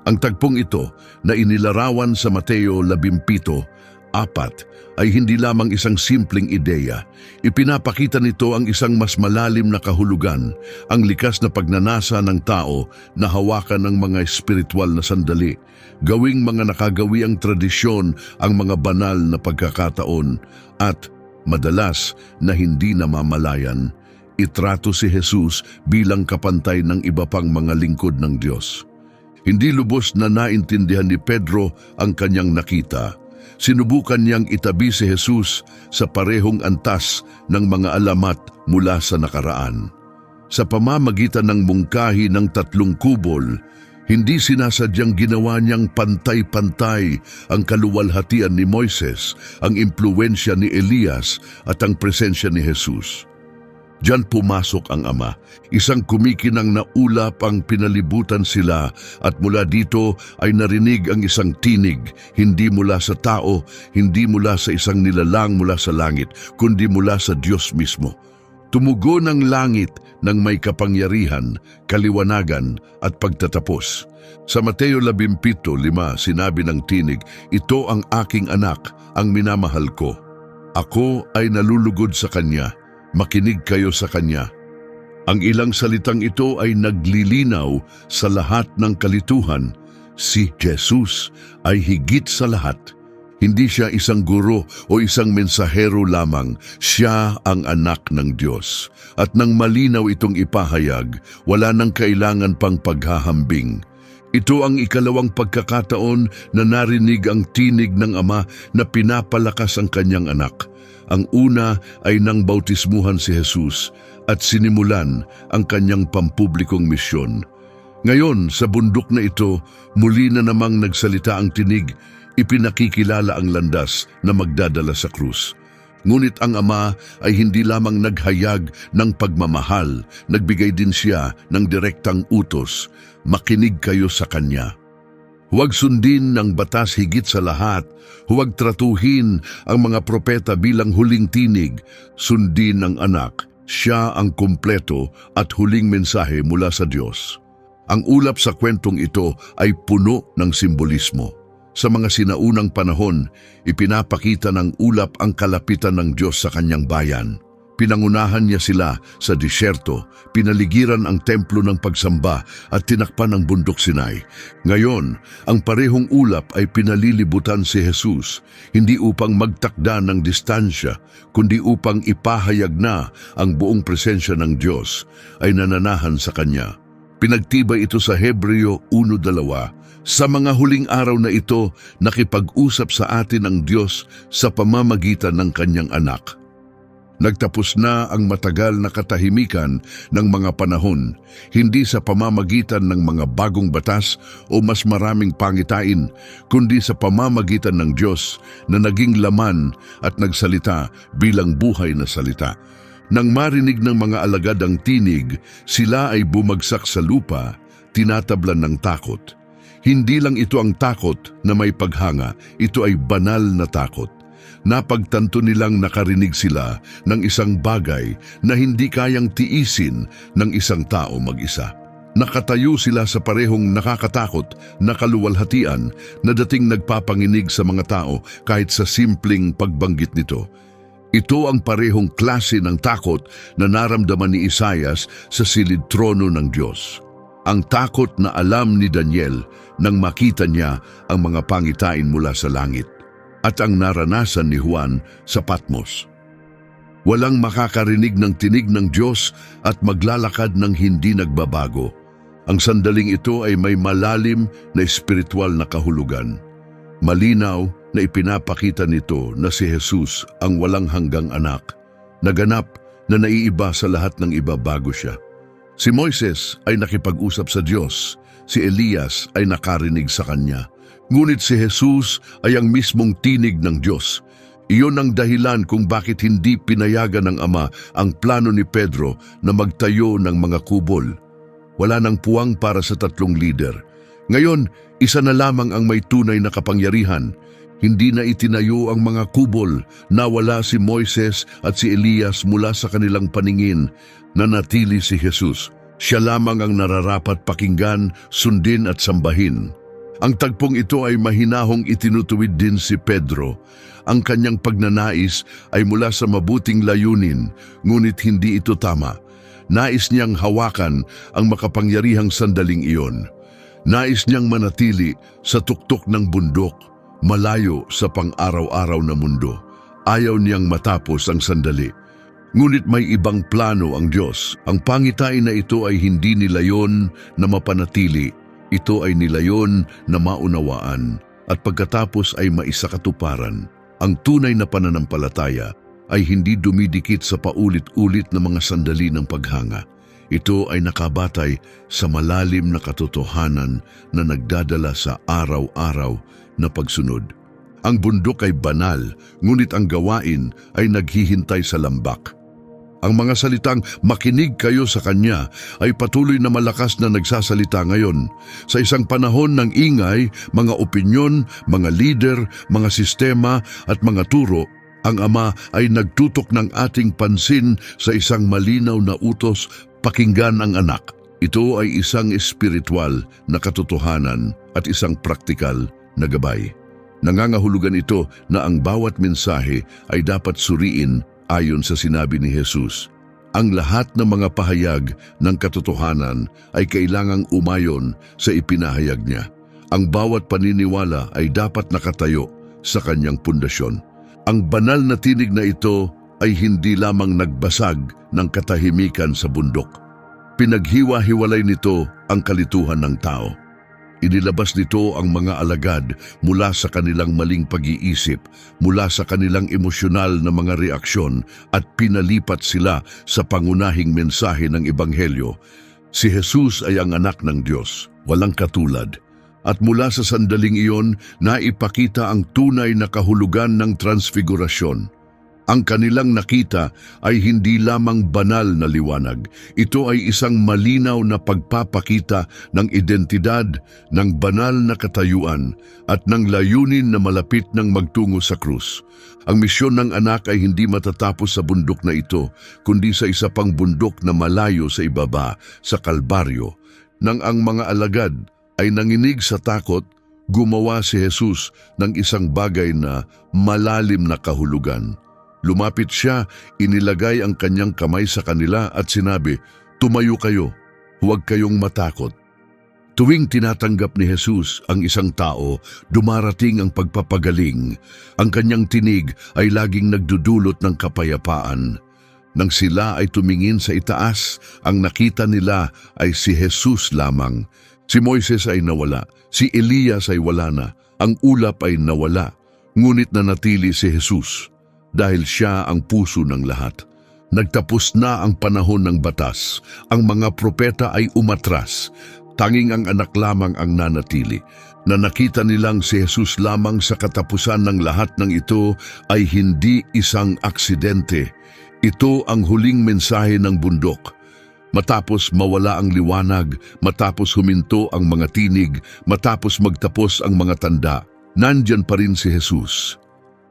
Ang tagpong ito na inilarawan sa Mateo 17:4 ay hindi lamang isang simpleng ideya. Ipinapakita nito ang isang mas malalim na kahulugan, ang likas na pagnanasa ng tao na hawakan ng mga espiritual na sandali, gawing mga nakagawiang tradisyon ang mga banal na pagkakataon, at Madalas na hindi namamalayan, itrato si Jesus bilang kapantay ng iba pang mga lingkod ng Diyos. Hindi lubos na naintindihan ni Pedro ang kanyang nakita. Sinubukan niyang itabi si Jesus sa parehong antas ng mga alamat mula sa nakaraan. Sa pamamagitan ng mungkahi ng 3 kubol, hindi sinasadyang ginawa niyang pantay-pantay ang kaluwalhatian ni Moises, ang impluwensya ni Elias at ang presensya ni Jesus. Diyan pumasok ang Ama. Isang kumikinang na ulap ang pinalibutan sila at mula dito ay narinig ang isang tinig, hindi mula sa tao, hindi mula sa isang nilalang mula sa langit, kundi mula sa Diyos mismo. Tumugo ng langit ng may kapangyarihan, kaliwanagan at pagtatapos. Sa Mateo 17:5 sinabi ng tinig, "Ito ang aking anak, ang minamahal ko. Ako ay nalulugod sa kanya, makinig kayo sa kanya." Ang ilang salitang ito ay naglilinaw sa lahat ng kalituhan. Si Jesus ay higit sa lahat. Hindi siya isang guro o isang mensahero lamang, siya ang anak ng Diyos. At nang malinaw itong ipahayag, wala nang kailangan pang paghahambing. Ito ang ikalawang pagkakataon na narinig ang tinig ng Ama na pinapalakas ang kanyang anak. Ang una ay nang bautismuhan si Jesus at sinimulan ang kanyang pampublikong misyon. Ngayon, sa bundok na ito, muli na namang nagsalita ang tinig, ipinakikilala ang landas na magdadala sa krus. Ngunit ang Ama ay hindi lamang naghayag ng pagmamahal, nagbigay din siya ng direktang utos, makinig kayo sa Kanya. Huwag sundin ng batas higit sa lahat, huwag tratuhin ang mga propeta bilang huling tinig, sundin ang anak, siya ang kumpleto at huling mensahe mula sa Diyos. Ang ulap sa kwentong ito ay puno ng simbolismo. Sa mga sinaunang panahon, ipinapakita ng ulap ang kalapitan ng Diyos sa kanyang bayan. Pinangunahan niya sila sa disyerto, pinaligiran ang templo ng pagsamba at tinakpan ang bundok Sinai. Ngayon, ang parehong ulap ay pinalilibutan si Jesus, hindi upang magtakda ng distansya, kundi upang ipahayag na ang buong presensya ng Diyos ay nananahan sa Kanya. Pinagtibay ito sa Hebreo 1:2. Sa mga huling araw na ito, nakipag-usap sa atin ang Diyos sa pamamagitan ng Kanyang anak. Nagtapos na ang matagal na katahimikan ng mga panahon, hindi sa pamamagitan ng mga bagong batas o mas maraming pangitain, kundi sa pamamagitan ng Diyos na naging laman at nagsalita bilang buhay na salita. Nang marinig ng mga alagad ang tinig, sila ay bumagsak sa lupa, tinatablan ng takot. Hindi lang ito ang takot na may paghanga, ito ay banal na takot. Napagtanto nilang nakarinig sila ng isang bagay na hindi kayang tiisin ng isang tao mag-isa. Nakatayo sila sa parehong nakakatakot na kaluwalhatian na dating nagpapanginig sa mga tao kahit sa simpleng pagbanggit nito. Ito ang parehong klase ng takot na naramdaman ni Isaias sa silid trono ng Diyos. Ang takot na alam ni Daniel nang makita niya ang mga pangitain mula sa langit at ang naranasan ni Juan sa Patmos. Walang makakarinig ng tinig ng Diyos at maglalakad ng hindi nagbabago. Ang sandaling ito ay may malalim na espiritual na kahulugan. Malinaw na ipinapakita nito na si Jesus ang walang hanggang anak, naganap na naiiba sa lahat ng iba bago siya. Si Moises ay nakipag-usap sa Diyos, si Elias ay nakarinig sa kanya. Ngunit si Jesus ay ang mismong tinig ng Diyos. Iyon ang dahilan kung bakit hindi pinayagan ng Ama ang plano ni Pedro na magtayo ng mga kubol. Wala nang puwang para sa 3 lider. Ngayon, isa na lamang ang may tunay na kapangyarihan. Hindi na itinayo ang mga kubol, nawala si Moises at si Elias mula sa kanilang paningin, nanatili si Jesus. Siya lamang ang nararapat pakinggan, sundin at sambahin. Ang tagpong ito ay mahinahong itinutuwid din si Pedro. Ang kanyang pagnanais ay mula sa mabuting layunin, ngunit hindi ito tama. Nais niyang hawakan ang makapangyarihang sandaling iyon. Nais niyang manatili sa tuktok ng bundok, malayo sa pang-araw-araw na mundo. Ayaw niyang matapos ang sandali. Ngunit may ibang plano ang Diyos. Ang pangitain na ito ay hindi nilayon na mapanatili. Ito ay nilayon na maunawaan at pagkatapos ay maisakatuparan. Ang tunay na pananampalataya ay hindi dumidikit sa paulit-ulit na mga sandali ng paghanga. Ito ay nakabatay sa malalim na katotohanan na nagdadala sa araw-araw na pagsunod. Ang bundok ay banal, ngunit ang gawain ay naghihintay sa lambak. Ang mga salitang makinig kayo sa Kanya ay patuloy na malakas na nagsasalita ngayon. Sa isang panahon ng ingay, mga opinyon, mga leader, mga sistema at mga turo, ang Ama ay nagtutok ng ating pansin sa isang malinaw na utos, pakinggan ang anak. Ito ay isang espiritual na katotohanan at isang praktikal na gabay. Nangangahulugan ito na ang bawat mensahe ay dapat suriin ayon sa sinabi ni Jesus. Ang lahat ng mga pahayag ng katotohanan ay kailangang umayon sa ipinahayag niya. Ang bawat paniniwala ay dapat nakatayo sa kanyang pundasyon. Ang banal na tinig na ito ay hindi lamang nagbasag ng katahimikan sa bundok. Pinaghiwa-hiwalay nito ang kalituhan ng tao. Inilabas nito ang mga alagad mula sa kanilang maling pag-iisip, mula sa kanilang emosyonal na mga reaksyon at pinalipat sila sa pangunahing mensahe ng Ebanghelyo. Si Jesus ay ang anak ng Diyos, walang katulad. At mula sa sandaling iyon, naipakita ang tunay na kahulugan ng transfigurasyon. Ang kanilang nakita ay hindi lamang banal na liwanag. Ito ay isang malinaw na pagpapakita ng identidad, ng banal na katayuan, at ng layunin na malapit ng magtungo sa krus. Ang misyon ng anak ay hindi matatapos sa bundok na ito, kundi sa isa pang bundok na malayo sa ibaba, sa Kalbaryo. Nang ang mga alagad ay nanginig sa takot, gumawa si Jesus ng isang bagay na malalim na kahulugan. Lumapit siya, inilagay ang kanyang kamay sa kanila at sinabi, "Tumayo kayo, huwag kayong matakot." Tuwing tinatanggap ni Jesus ang isang tao, dumarating ang pagpapagaling. Ang kanyang tinig ay laging nagdudulot ng kapayapaan. Nang sila ay tumingin sa itaas, ang nakita nila ay si Jesus lamang. Si Moises ay nawala, si Elias ay wala na, ang ulap ay nawala, ngunit nanatili si Jesus. Dahil siya ang puso ng lahat. Nagtapos na ang panahon ng batas. Ang mga propeta ay umatras. Tanging ang anak lamang ang nanatili. Na nakita nilang si Jesus lamang sa katapusan ng lahat ng ito ay hindi isang aksidente. Ito ang huling mensahe ng bundok. Matapos mawala ang liwanag, matapos huminto ang mga tinig, matapos magtapos ang mga tanda, nandyan pa rin si Jesus.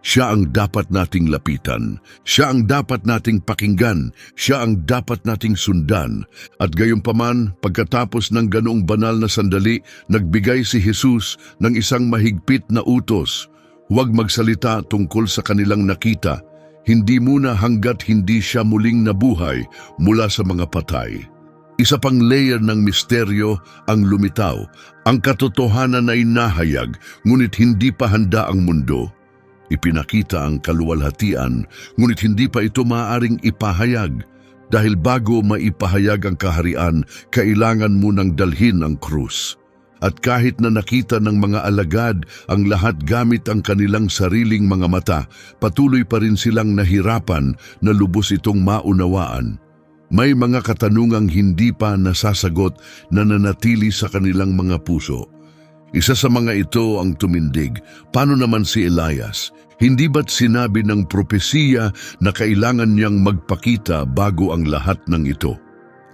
Siya ang dapat nating lapitan, siya ang dapat nating pakinggan, siya ang dapat nating sundan. At gayunpaman, pagkatapos ng ganoong banal na sandali, nagbigay si Jesus ng isang mahigpit na utos. Huwag magsalita tungkol sa kanilang nakita, hindi muna hanggat hindi siya muling nabuhay mula sa mga patay. Isa pang layer ng misteryo ang lumitaw. Ang katotohanan ay nahayag, ngunit hindi pa handa ang mundo. Ipinakita ang kaluwalhatian, ngunit hindi pa ito maaaring ipahayag. Dahil bago maipahayag ang kaharian, kailangan munang dalhin ang krus. At kahit na nakita ng mga alagad ang lahat gamit ang kanilang sariling mga mata, patuloy pa rin silang nahirapan na lubos itong maunawaan. May mga katanungang hindi pa nasasagot na nanatili sa kanilang mga puso. Isa sa mga ito ang tumindig. Paano naman si Elias? Hindi ba't sinabi ng propesiya na kailangan niyang magpakita bago ang lahat ng ito?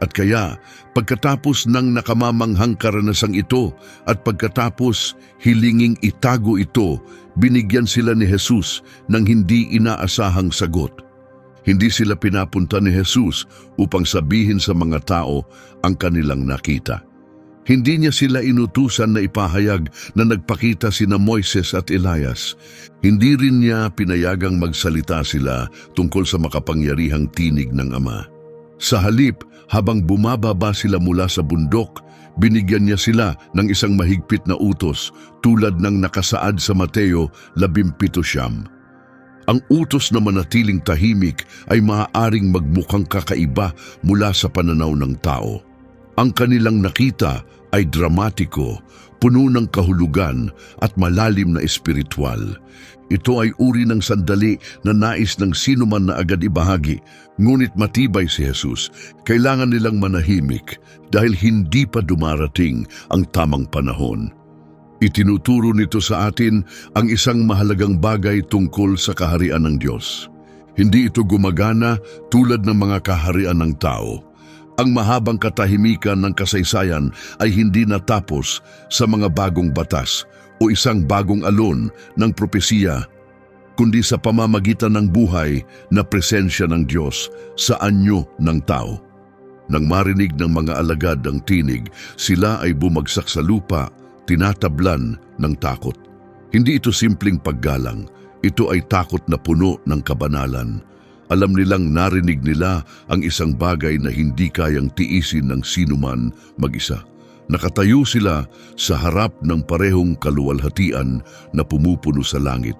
At kaya, pagkatapos ng nakamamanghang karanasang ito at pagkatapos hilinging itago ito, binigyan sila ni Jesus ng hindi inaasahang sagot. Hindi sila pinapunta ni Jesus upang sabihin sa mga tao ang kanilang nakita. Hindi niya sila inutusan na ipahayag na nagpakita sina Moises at Elias. Hindi rin niya pinayagang magsalita sila tungkol sa makapangyarihang tinig ng Ama. Sa halip, habang bumababa sila mula sa bundok, binigyan niya sila ng isang mahigpit na utos tulad ng nakasaad sa Mateo 17:9. Ang utos na manatiling tahimik ay maaaring magmukhang kakaiba mula sa pananaw ng tao. Ang kanilang nakita ay dramatiko, puno ng kahulugan at malalim na espiritual. Ito ay uri ng sandali na nais ng sino man na agad ibahagi, ngunit matibay si Jesus. Kailangan nilang manahimik dahil hindi pa dumarating ang tamang panahon. Itinuturo nito sa atin ang isang mahalagang bagay tungkol sa kaharian ng Diyos. Hindi ito gumagana tulad ng mga kaharian ng tao. Ang mahabang katahimikan ng kasaysayan ay hindi natapos sa mga bagong batas o isang bagong alon ng propesiya, kundi sa pamamagitan ng buhay na presensya ng Diyos sa anyo ng tao. Nang marinig ng mga alagad ang tinig, sila ay bumagsak sa lupa, tinatablan ng takot. Hindi ito simpleng paggalang, ito ay takot na puno ng kabanalan. Alam nilang narinig nila ang isang bagay na hindi kayang tiisin ng sinuman mag-isa. Nakatayo sila sa harap ng parehong kaluwalhatian na pumupuno sa langit.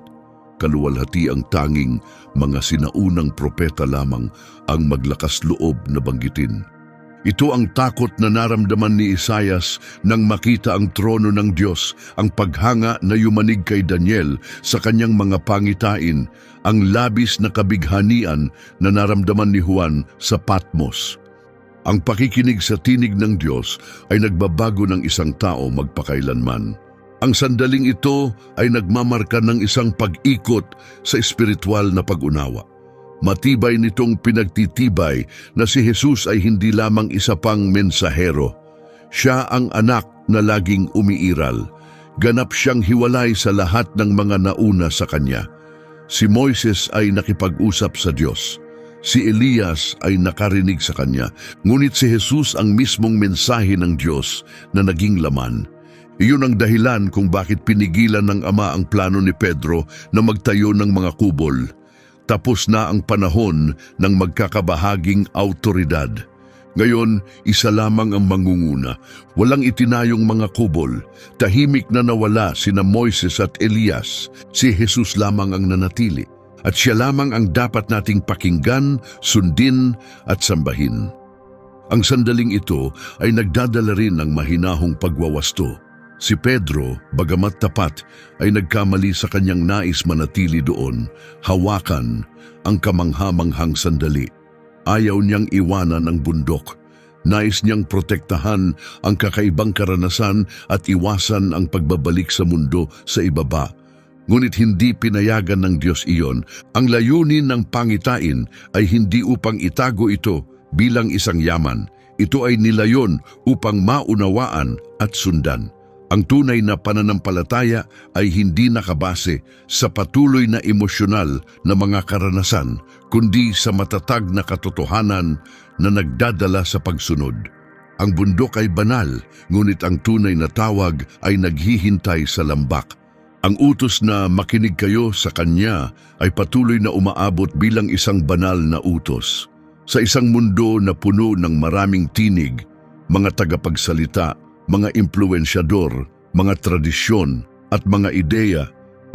Kaluwalhati ang tanging mga sinaunang propeta lamang ang maglakas loob na banggitin. Ito ang takot na naramdaman ni Isaias nang makita ang trono ng Diyos, ang paghanga na yumanig kay Daniel sa kanyang mga pangitain, ang labis na kabighanian na naramdaman ni Juan sa Patmos. Ang pakikinig sa tinig ng Diyos ay nagbabago ng isang tao magpakailanman. Ang sandaling ito ay nagmamarka ng isang pag-ikot sa espiritual na pag-unawa. Matibay nitong pinagtitibay na si Jesus ay hindi lamang isa pang mensahero. Siya ang anak na laging umiiral. Ganap siyang hiwalay sa lahat ng mga nauna sa kanya. Si Moises ay nakipag-usap sa Diyos. Si Elias ay nakarinig sa kanya. Ngunit si Jesus ang mismong mensahe ng Diyos na naging laman. Iyon ang dahilan kung bakit pinigilan ng Ama ang plano ni Pedro na magtayo ng mga kubol. Tapos na ang panahon ng magkakabahaging autoridad. Ngayon, isa lamang ang mangunguna. Walang itinayong mga kubol. Tahimik na nawala sina Moises at Elias. Si Jesus lamang ang nanatili. At siya lamang ang dapat nating pakinggan, sundin at sambahin. Ang sandaling ito ay nagdadala rin ng mahinahong pagwawasto. Si Pedro, bagamat tapat, ay nagkamali sa kanyang nais manatili doon, hawakan ang kamanghamanghang sandali. Ayaw niyang iwanan ang bundok. Nais niyang protektahan ang kakaibang karanasan at iwasan ang pagbabalik sa mundo sa ibaba. Ngunit hindi pinayagan ng Diyos iyon. Ang layunin ng pangitain ay hindi upang itago ito bilang isang yaman. Ito ay nilayon upang maunawaan at sundan. Ang tunay na pananampalataya ay hindi nakabase sa patuloy na emosyonal na mga karanasan, kundi sa matatag na katotohanan na nagdadala sa pagsunod. Ang bundok ay banal, ngunit ang tunay na tawag ay naghihintay sa lambak. Ang utos na makinig kayo sa Kanya ay patuloy na umaabot bilang isang banal na utos. Sa isang mundo na puno ng maraming tinig, mga tagapagsalita, mga impluensyador, mga tradisyon at mga ideya,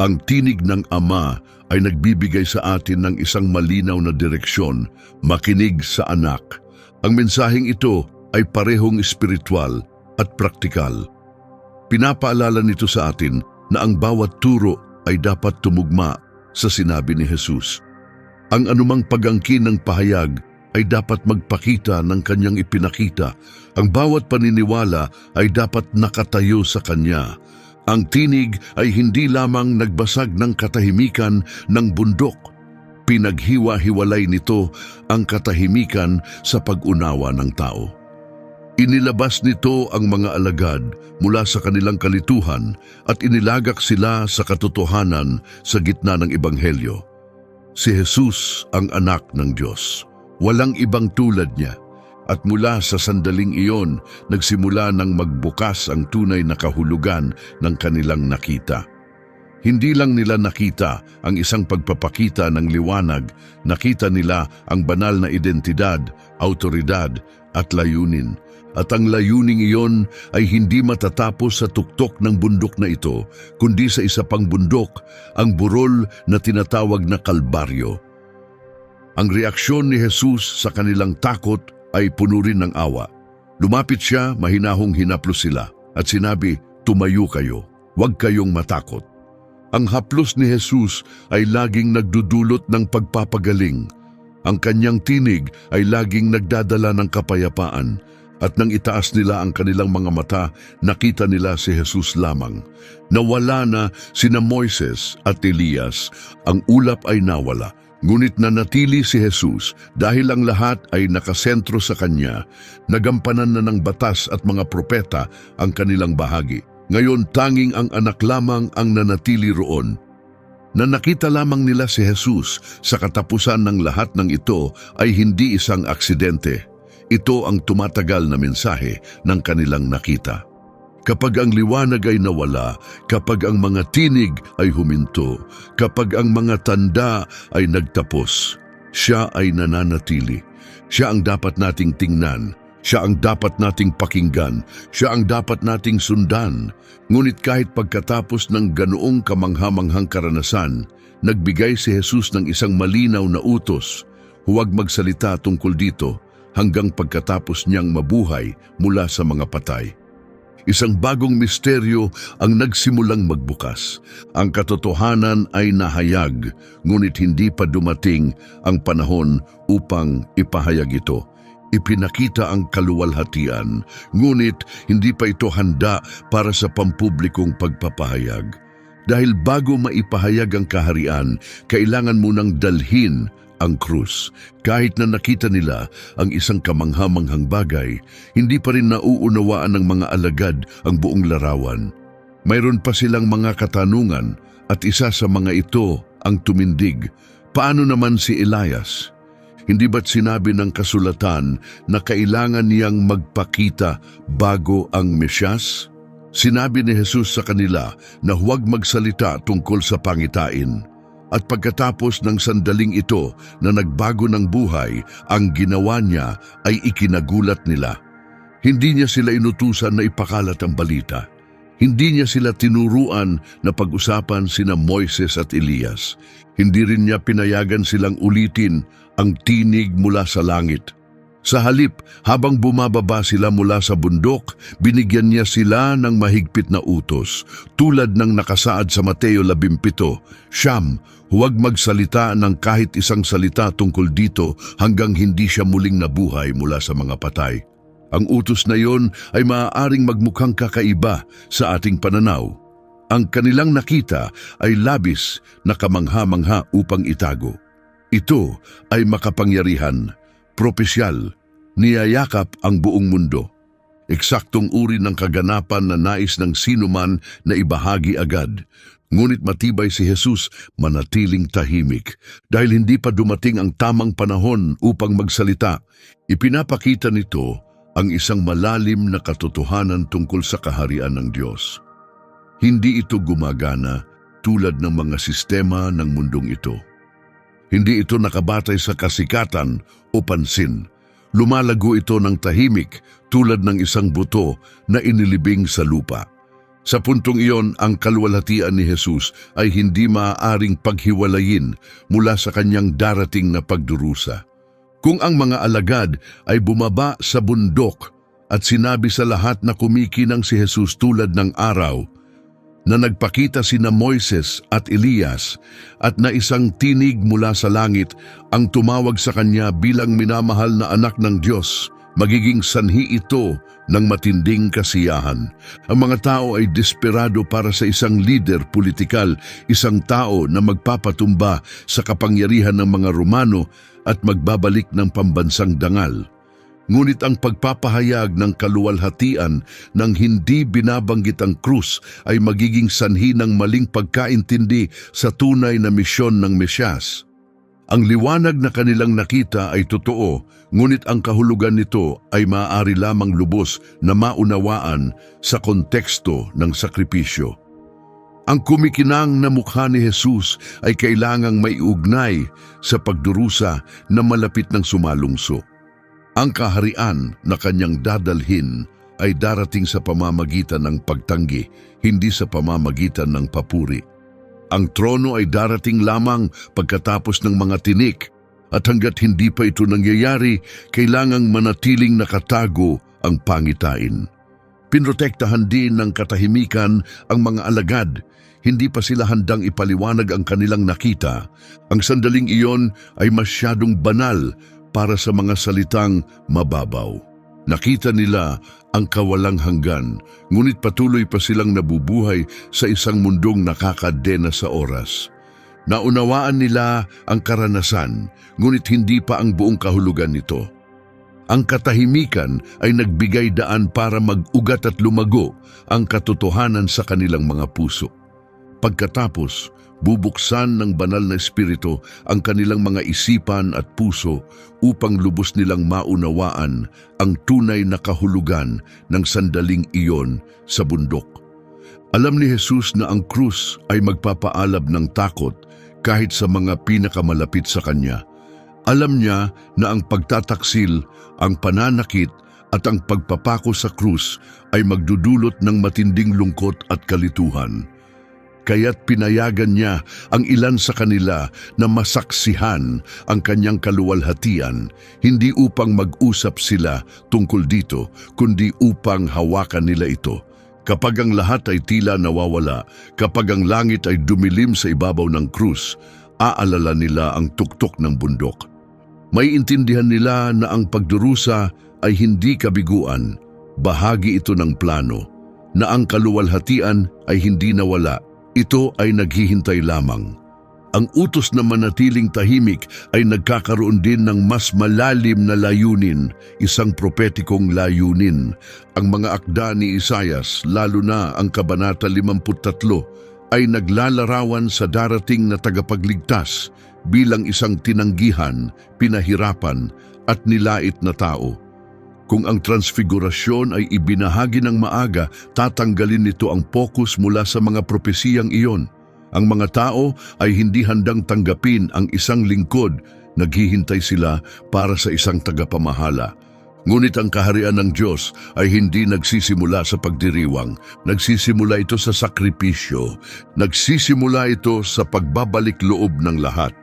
ang tinig ng Ama ay nagbibigay sa atin ng isang malinaw na direksyon, makinig sa anak. Ang mensaheng ito ay parehong espiritual at praktikal. Pinapaalala nito sa atin na ang bawat turo ay dapat tumugma sa sinabi ni Jesus. Ang anumang pag-angkin ng pahayag ay dapat magpakita ng kanyang ipinakita. Ang bawat paniniwala ay dapat nakatayo sa kanya. Ang tinig ay hindi lamang nagbasag ng katahimikan ng bundok. Pinaghiwa-hiwalay nito ang katahimikan sa pag-unawa ng tao. Inilabas nito ang mga alagad mula sa kanilang kalituhan at inilagak sila sa katotohanan sa gitna ng Ebanghelyo. Si Jesus ang anak ng Diyos. Walang ibang tulad niya. At mula sa sandaling iyon, nagsimula ng magbukas ang tunay na kahulugan ng kanilang nakita. Hindi lang nila nakita ang isang pagpapakita ng liwanag, nakita nila ang banal na identidad, autoridad at layunin. At ang layuning iyon ay hindi matatapos sa tuktok ng bundok na ito, kundi sa isa pang bundok, ang burol na tinatawag na Kalbaryo. Ang reaksyon ni Jesus sa kanilang takot ay puno rin ng awa. Lumapit siya, mahinahong hinaplos sila, at sinabi, "Tumayo kayo, huwag kayong matakot." Ang haplos ni Jesus ay laging nagdudulot ng pagpapagaling. Ang kanyang tinig ay laging nagdadala ng kapayapaan, at nang itaas nila ang kanilang mga mata, nakita nila si Jesus lamang. Nawala na sina Moises at Elias, ang ulap ay nawala. Ngunit nanatili si Jesus dahil ang lahat ay nakasentro sa Kanya. Nagampanan na ng batas at mga propeta ang kanilang bahagi. Ngayon tanging ang anak lamang ang nanatili roon. Na nakita lamang nila si Jesus sa katapusan ng lahat ng ito ay hindi isang aksidente. Ito ang tumatagal na mensahe ng kanilang nakita. Kapag ang liwanag ay nawala, kapag ang mga tinig ay huminto, kapag ang mga tanda ay nagtapos, siya ay nananatili. Siya ang dapat nating tingnan, siya ang dapat nating pakinggan, siya ang dapat nating sundan. Ngunit kahit pagkatapos ng ganoong kamanghamanghang karanasan, nagbigay si Jesus ng isang malinaw na utos, huwag magsalita tungkol dito hanggang pagkatapos niyang mabuhay mula sa mga patay. Isang bagong misteryo ang nagsimulang magbukas. Ang katotohanan ay nahayag, ngunit hindi pa dumating ang panahon upang ipahayag ito. Ipinakita ang kaluwalhatian, ngunit hindi pa ito handa para sa pampublikong pagpapahayag. Dahil bago maipahayag ang kaharian, kailangan munang dalhin ang krus. Kahit na nakita nila ang isang kamanghamanghang bagay, hindi pa rin nauunawaan ng mga alagad ang buong larawan. Mayroon pa silang mga katanungan at isa sa mga ito ang tumindig. Paano naman si Elias? Hindi ba't sinabi ng kasulatan na kailangan niyang magpakita bago ang Mesyas? Sinabi ni Jesus sa kanila na huwag magsalita tungkol sa pangitain. At pagkatapos ng sandaling ito na nagbago ng buhay, ang ginawa niya ay ikinagulat nila. Hindi niya sila inutusan na ipakalat ang balita. Hindi niya sila tinuruan na pag-usapan sina Moises at Elias. Hindi rin niya pinayagan silang ulitin ang tinig mula sa langit. Sa halip, habang bumababa sila mula sa bundok, binigyan niya sila ng mahigpit na utos, tulad ng nakasaad sa Mateo 17, "Siyam, huwag magsalita ng kahit isang salita tungkol dito hanggang hindi siya muling nabuhay mula sa mga patay." Ang utos na iyon ay maaaring magmukhang kakaiba sa ating pananaw. Ang kanilang nakita ay labis na kamangha-mangha upang itago. Ito ay makapangyarihan, propesyal, niyayakap ang buong mundo. Eksaktong uri ng kaganapan na nais ng sinuman na ibahagi agad. Ngunit matibay si Jesus manatiling tahimik dahil hindi pa dumating ang tamang panahon upang magsalita. Ipinapakita nito ang isang malalim na katotohanan tungkol sa kaharian ng Diyos. Hindi ito gumagana tulad ng mga sistema ng mundong ito. Hindi ito nakabatay sa kasikatan o pansin. Lumalago ito ng tahimik tulad ng isang buto na inilibing sa lupa. Sa puntong iyon, ang kaluwalhatian ni Jesus ay hindi maaaring paghiwalayin mula sa kanyang darating na pagdurusa. Kung ang mga alagad ay bumaba sa bundok at sinabi sa lahat na kumikinang si Jesus tulad ng araw, na nagpakita sina Moises at Elias at na isang tinig mula sa langit ang tumawag sa kanya bilang minamahal na anak ng Diyos, magiging sanhi ito ng matinding kasiyahan. Ang mga tao ay desperado para sa isang lider politikal, isang tao na magpapatumba sa kapangyarihan ng mga Romano at magbabalik ng pambansang dangal. Ngunit ang pagpapahayag ng kaluwalhatian ng hindi binabanggit ang krus ay magiging sanhi ng maling pagkaintindi sa tunay na misyon ng Mesyas. Ang liwanag na kanilang nakita ay totoo, ngunit ang kahulugan nito ay maaari lamang lubos na maunawaan sa konteksto ng sakripisyo. Ang kumikinang na mukha ni Jesus ay kailangang maiugnay sa pagdurusa na malapit ng sumalungso. Ang kaharian na kanyang dadalhin ay darating sa pamamagitan ng pagtanggi, hindi sa pamamagitan ng papuri. Ang trono ay darating lamang pagkatapos ng mga tinik, at hanggat hindi pa ito nangyayari, kailangang manatiling nakatago ang pangitain. Pinrotektahan din ng katahimikan ang mga alagad. Hindi pa sila handang ipaliwanag ang kanilang nakita. Ang sandaling iyon ay masyadong banal para sa mga salitang mababaw. Nakita nila ang kawalang hanggan, ngunit patuloy pa silang nabubuhay sa isang mundong nakakadena sa oras. Naunawaan nila ang karanasan, ngunit hindi pa ang buong kahulugan nito. Ang katahimikan ay nagbigay daan para mag-ugat at lumago ang katotohanan sa kanilang mga puso. Pagkatapos, bubuksan ng banal na espiritu ang kanilang mga isipan at puso upang lubos nilang maunawaan ang tunay na kahulugan ng sandaling iyon sa bundok. Alam ni Jesus na ang krus ay magpapaalab ng takot kahit sa mga pinakamalapit sa Kanya. Alam niya na ang pagtataksil, ang pananakit at ang pagpapako sa krus ay magdudulot ng matinding lungkot at kalituhan. Kaya't pinayagan niya ang ilan sa kanila na masaksihan ang kanyang kaluwalhatian, hindi upang mag-usap sila tungkol dito, kundi upang hawakan nila ito. Kapag ang lahat ay tila nawawala, kapag ang langit ay dumilim sa ibabaw ng krus, aalala nila ang tuktok ng bundok. May intindihan nila na ang pagdurusa ay hindi kabiguan, bahagi ito ng plano, na ang kaluwalhatian ay hindi nawala, ito ay naghihintay lamang. Ang utos na manatiling tahimik ay nagkakaroon din ng mas malalim na layunin, isang propetikong layunin. Ang mga akda ni Isaias, lalo na ang Kabanata 53, ay naglalarawan sa darating na tagapagligtas bilang isang tinanggihan, pinahirapan at nilait na tao. Kung ang transfigurasyon ay ibinahagi ng maaga, tatanggalin nito ang focus mula sa mga propesiyang iyon. Ang mga tao ay hindi handang tanggapin ang isang lingkod, naghihintay sila para sa isang tagapamahala. Ngunit ang kaharian ng Diyos ay hindi nagsisimula sa pagdiriwang. Nagsisimula ito sa sakripisyo. Nagsisimula ito sa pagbabalik loob ng lahat.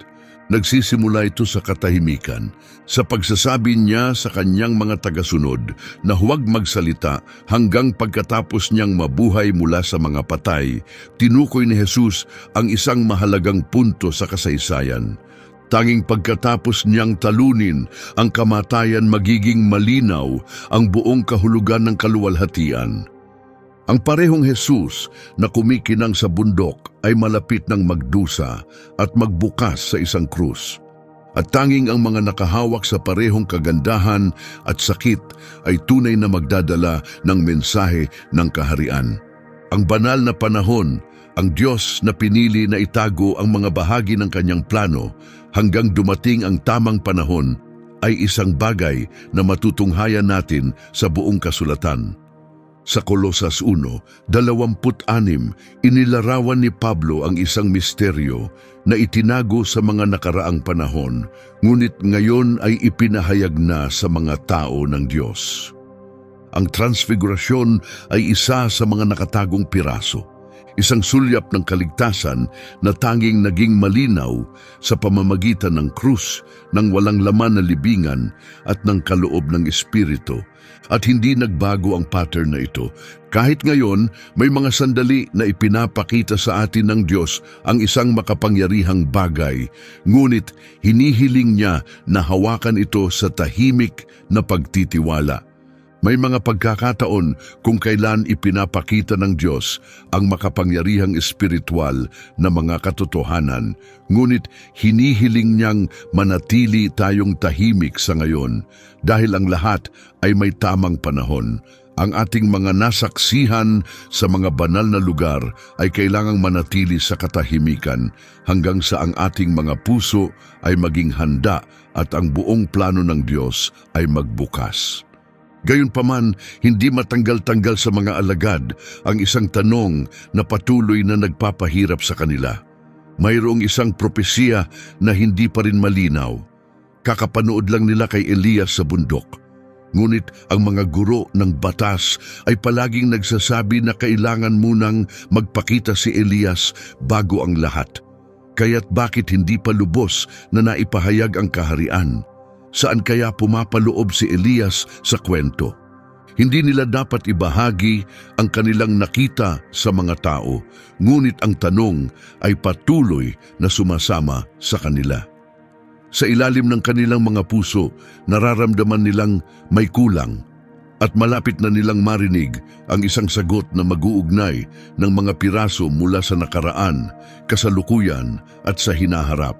Nagsisimula ito sa katahimikan, sa pagsasabi niya sa kanyang mga tagasunod na huwag magsalita hanggang pagkatapos niyang mabuhay mula sa mga patay. Tinukoy ni Jesus ang isang mahalagang punto sa kasaysayan. Tanging pagkatapos niyang talunin ang kamatayan, magiging malinaw ang buong kahulugan ng kaluwalhatian. Ang parehong Jesus na kumikinang sa bundok ay malapit ng magdusa at magbukas sa isang krus. At tanging ang mga nakahawak sa parehong kagandahan at sakit ay tunay na magdadala ng mensahe ng kaharian. Ang banal na panahon, ang Diyos na pinili na itago ang mga bahagi ng kanyang plano hanggang dumating ang tamang panahon, ay isang bagay na matutunghayan natin sa buong kasulatan. Sa Kolosas 1:26, inilarawan ni Pablo ang isang misteryo na itinago sa mga nakaraang panahon, ngunit ngayon ay ipinahayag na sa mga tao ng Diyos. Ang transfigurasyon ay isa sa mga nakatagong piraso, isang sulyap ng kaligtasan na tanging naging malinaw sa pamamagitan ng krus, ng walang laman na libingan at ng kaloob ng Espiritu. At hindi nagbago ang pattern na ito. Kahit ngayon, may mga sandali na ipinapakita sa atin ng Diyos ang isang makapangyarihang bagay, ngunit hinihiling niya na hawakan ito sa tahimik na pagtitiwala. May mga pagkakataon kung kailan ipinapakita ng Diyos ang makapangyarihang espiritual na mga katotohanan, ngunit hinihiling niyang manatili tayong tahimik sa ngayon dahil ang lahat ay may tamang panahon. Ang ating mga nasaksihan sa mga banal na lugar ay kailangang manatili sa katahimikan hanggang sa ang ating mga puso ay maging handa at ang buong plano ng Diyos ay magbukas. Gayunpaman, hindi matanggal-tanggal sa mga alagad ang isang tanong na patuloy na nagpapahirap sa kanila. Mayroong isang propesiya na hindi pa rin malinaw. Kakapanood lang nila kay Elias sa bundok. Ngunit ang mga guro ng batas ay palaging nagsasabi na kailangan munang magpakita si Elias bago ang lahat. Kaya't bakit hindi pa lubos na naipahayag ang kaharian? Saan kaya pumapaloob si Elias sa kwento? Hindi nila dapat ibahagi ang kanilang nakita sa mga tao, ngunit ang tanong ay patuloy na sumasama sa kanila. Sa ilalim ng kanilang mga puso, nararamdaman nilang may kulang at malapit na nilang marinig ang isang sagot na mag-uugnay ng mga piraso mula sa nakaraan, kasalukuyan at sa hinaharap.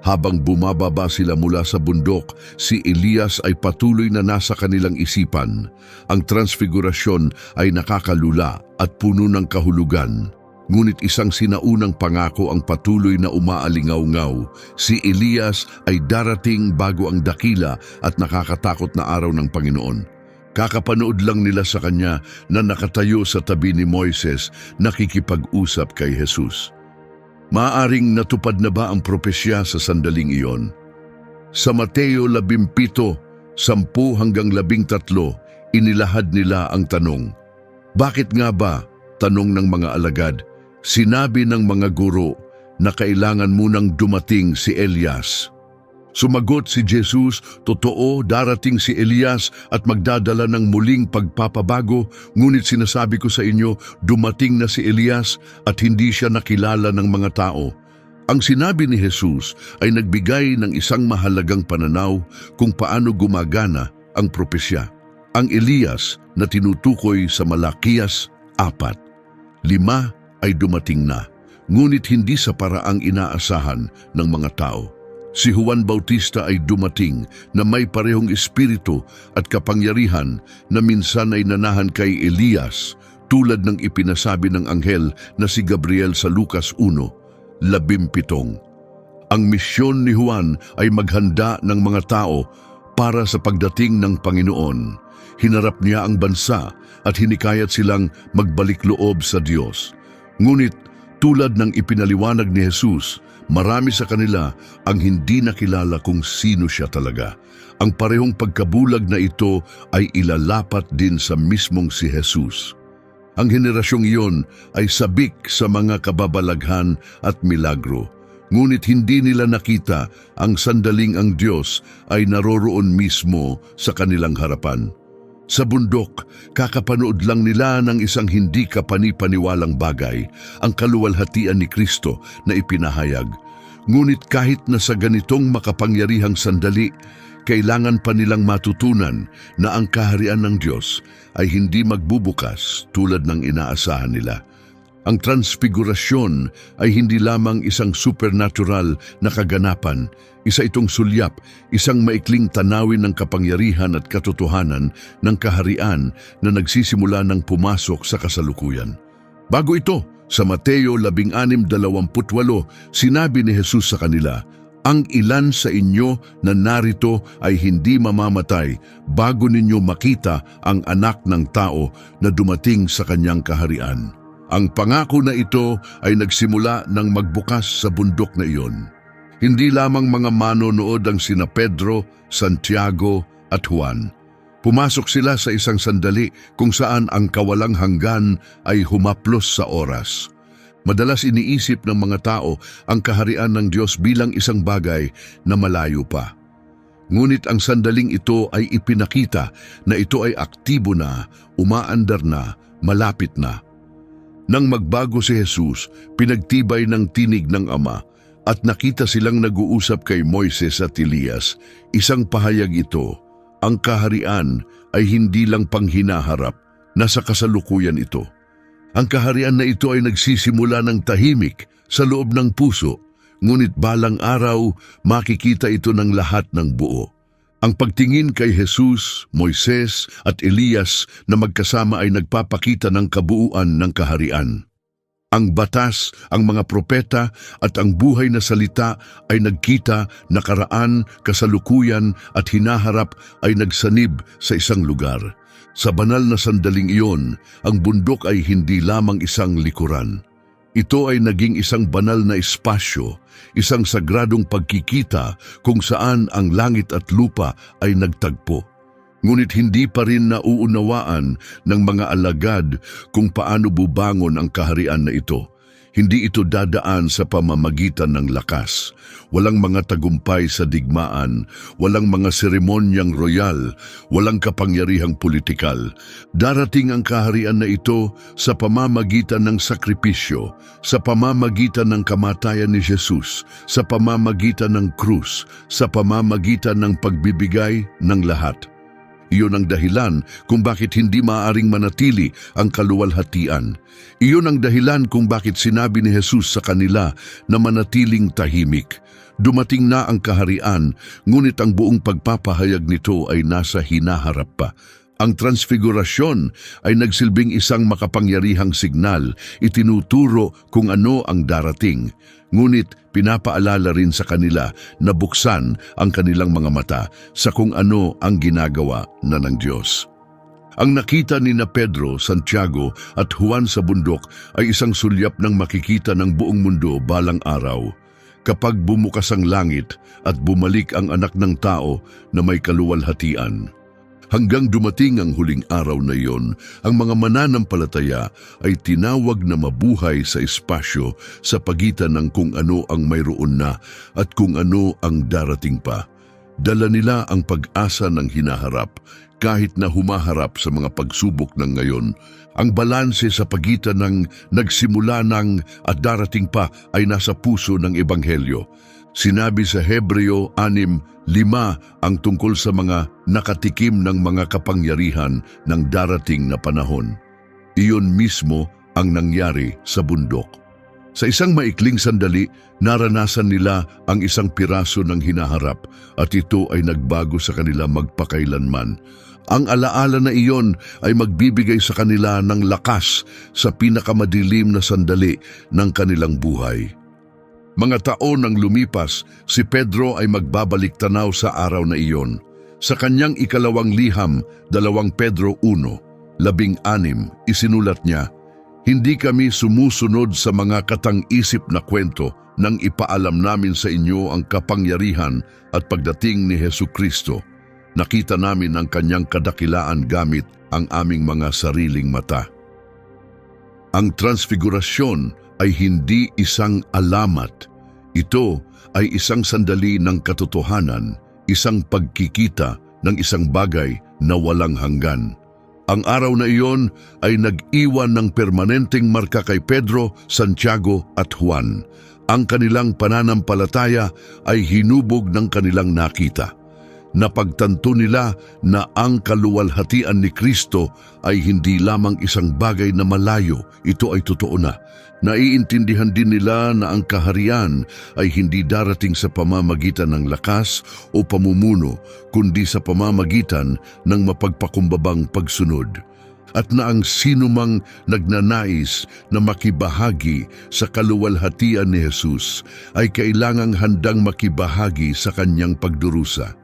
Habang bumababa sila mula sa bundok, si Elias ay patuloy na nasa kanilang isipan. Ang transfigurasyon ay nakakalula at puno ng kahulugan. Ngunit isang sinaunang pangako ang patuloy na umaalingaw-ngaw. Si Elias ay darating bago ang dakila at nakakatakot na araw ng Panginoon. Kakapanood lang nila sa kanya na nakatayo sa tabi ni Moises, nakikipag-usap kay Jesus. Maaring natupad na ba ang propesya sa sandaling iyon? Sa Mateo 17:10 hanggang 13, inilahad nila ang tanong. Bakit nga ba, tanong ng mga alagad, sinabi ng mga guro na kailangan munang dumating si Elias? Sumagot si Jesus, totoo, darating si Elias at magdadala ng muling pagpapabago, ngunit sinasabi ko sa inyo, dumating na si Elias at hindi siya nakilala ng mga tao. Ang sinabi ni Jesus ay nagbigay ng isang mahalagang pananaw kung paano gumagana ang propesya. Ang Elias na tinutukoy sa Malakias 4:5 ay dumating na, ngunit hindi sa paraang inaasahan ng mga tao. Si Juan Bautista ay dumating na may parehong espiritu at kapangyarihan na minsan ay nanahan kay Elias, tulad ng ipinasabi ng anghel na si Gabriel sa Lucas 1:17. Ang misyon ni Juan ay maghanda ng mga tao para sa pagdating ng Panginoon. Hinarap niya ang bansa at hinikayat silang magbalik loob sa Diyos. Ngunit tulad ng ipinaliwanag ni Jesus, marami sa kanila ang hindi nakilala kung sino siya talaga. Ang parehong pagkabulag na ito ay ilalapat din sa mismong si Jesus. Ang henerasyong iyon ay sabik sa mga kababalaghan at milagro. Ngunit hindi nila nakita ang sandaling ang Diyos ay naroroon mismo sa kanilang harapan. Sa bundok, kakapanood lang nila ng isang hindi kapani-paniwalang bagay, ang kaluwalhatian ni Kristo na ipinahayag. Ngunit kahit na sa ganitong makapangyarihang sandali, kailangan pa nilang matutunan na ang kaharian ng Diyos ay hindi magbubukas tulad ng inaasahan nila. Ang transfigurasyon ay hindi lamang isang supernatural na kaganapan, isa itong sulyap, isang maikling tanawin ng kapangyarihan at katotohanan ng kaharian na nagsisimula ng pumasok sa kasalukuyan. Bago ito, sa Mateo 16:28, sinabi ni Jesus sa kanila, ang ilan sa inyo na narito ay hindi mamamatay bago ninyo makita ang anak ng tao na dumating sa kanyang kaharian. Ang pangako na ito ay nagsimula nang magbukas sa bundok na iyon. Hindi lamang mga manonood ang sina Pedro, Santiago at Juan. Pumasok sila sa isang sandali kung saan ang kawalang hanggan ay humaplos sa oras. Madalas iniisip ng mga tao ang kaharian ng Diyos bilang isang bagay na malayo pa. Ngunit ang sandaling ito ay ipinakita na ito ay aktibo na, umaandar na, malapit na. Nang magbago si Jesus, pinagtibay ng tinig ng Ama at nakita silang nag-uusap kay Moises at Elias. Isang pahayag ito, ang kaharian ay hindi lang panghinaharap, nasa kasalukuyan ito. Ang kaharian na ito ay nagsisimula ng tahimik sa loob ng puso, ngunit balang araw makikita ito ng lahat ng buo. Ang pagtingin kay Jesus, Moises at Elias na magkasama ay nagpapakita ng kabuuan ng kaharian. Ang batas, ang mga propeta at ang buhay na salita ay nagkita, nakaraan, kasalukuyan at hinaharap ay nagsanib sa isang lugar. Sa banal na sandaling iyon, ang bundok ay hindi lamang isang likuran. Ito ay naging isang banal na espasyo, isang sagradong pagkikita kung saan ang langit at lupa ay nagtagpo. Ngunit hindi pa rin nauunawaan ng mga alagad kung paano bubangon ang kaharian na ito. Hindi ito dadaan sa pamamagitan ng lakas. Walang mga tagumpay sa digmaan, walang mga seremonyang royal, walang kapangyarihang politikal. Darating ang kaharian na ito sa pamamagitan ng sakripisyo, sa pamamagitan ng kamatayan ni Jesus, sa pamamagitan ng krus, sa pamamagitan ng pagbibigay ng lahat. Iyon ang dahilan kung bakit hindi maaaring manatili ang kaluwalhatian. Iyon ang dahilan kung bakit sinabi ni Jesus sa kanila na manatiling tahimik. Dumating na ang kaharian, ngunit ang buong pagpapahayag nito ay nasa hinaharap pa. Ang transfigurasyon ay nagsilbing isang makapangyarihang signal, itinuturo kung ano ang darating. Ngunit pinapaalala rin sa kanila na buksan ang kanilang mga mata sa kung ano ang ginagawa na ng Diyos. Ang nakita ni na Pedro, Santiago at Juan sa bundok ay isang sulyap ng makikita ng buong mundo balang araw. Kapag bumukas ang langit at bumalik ang anak ng tao na may kaluwalhatian. Hanggang dumating ang huling araw na iyon, ang mga mananampalataya ay tinawag na mabuhay sa espasyo sa pagitan ng kung ano ang mayroon na at kung ano ang darating pa. Dala nila ang pag-asa ng hinaharap kahit na humaharap sa mga pagsubok ng ngayon. Ang balanse sa pagitan ng nagsimula ng at darating pa ay nasa puso ng Ebanghelyo. Sinabi sa Hebreo 6:5 ang tungkol sa mga nakatikim ng mga kapangyarihan ng darating na panahon. Iyon mismo ang nangyari sa bundok. Sa isang maikling sandali, naranasan nila ang isang piraso ng hinaharap at ito ay nagbago sa kanila magpakailanman. Ang alaala na iyon ay magbibigay sa kanila ng lakas sa pinakamadilim na sandali ng kanilang buhay. Mga taon nang lumipas, si Pedro ay magbabalik tanaw sa araw na iyon. Sa kanyang ikalawang liham, 2 Pedro 1:16, isinulat niya, "Hindi kami sumusunod sa mga katang-isip na kwento nang ipaalam namin sa inyo ang kapangyarihan at pagdating ni Hesukristo. Nakita namin ang kanyang kadakilaan gamit ang aming mga sariling mata." Ang transfigurasyon ay hindi isang alamat. Ito ay isang sandali ng katotohanan, isang pagkikita ng isang bagay na walang hanggan. Ang araw na iyon ay nag-iwan ng permanenteng marka kay Pedro, Santiago at Juan. Ang kanilang pananampalataya ay hinubog ng kanilang nakita. Napagtanto nila na ang kaluwalhatian ni Kristo ay hindi lamang isang bagay na malayo, ito ay totoo na. Naiintindihan din nila na ang kaharian ay hindi darating sa pamamagitan ng lakas o pamumuno, kundi sa pamamagitan ng mapagpakumbabang pagsunod. At na ang sinumang nagnanais na makibahagi sa kaluwalhatian ni Jesus ay kailangang handang makibahagi sa kanyang pagdurusa.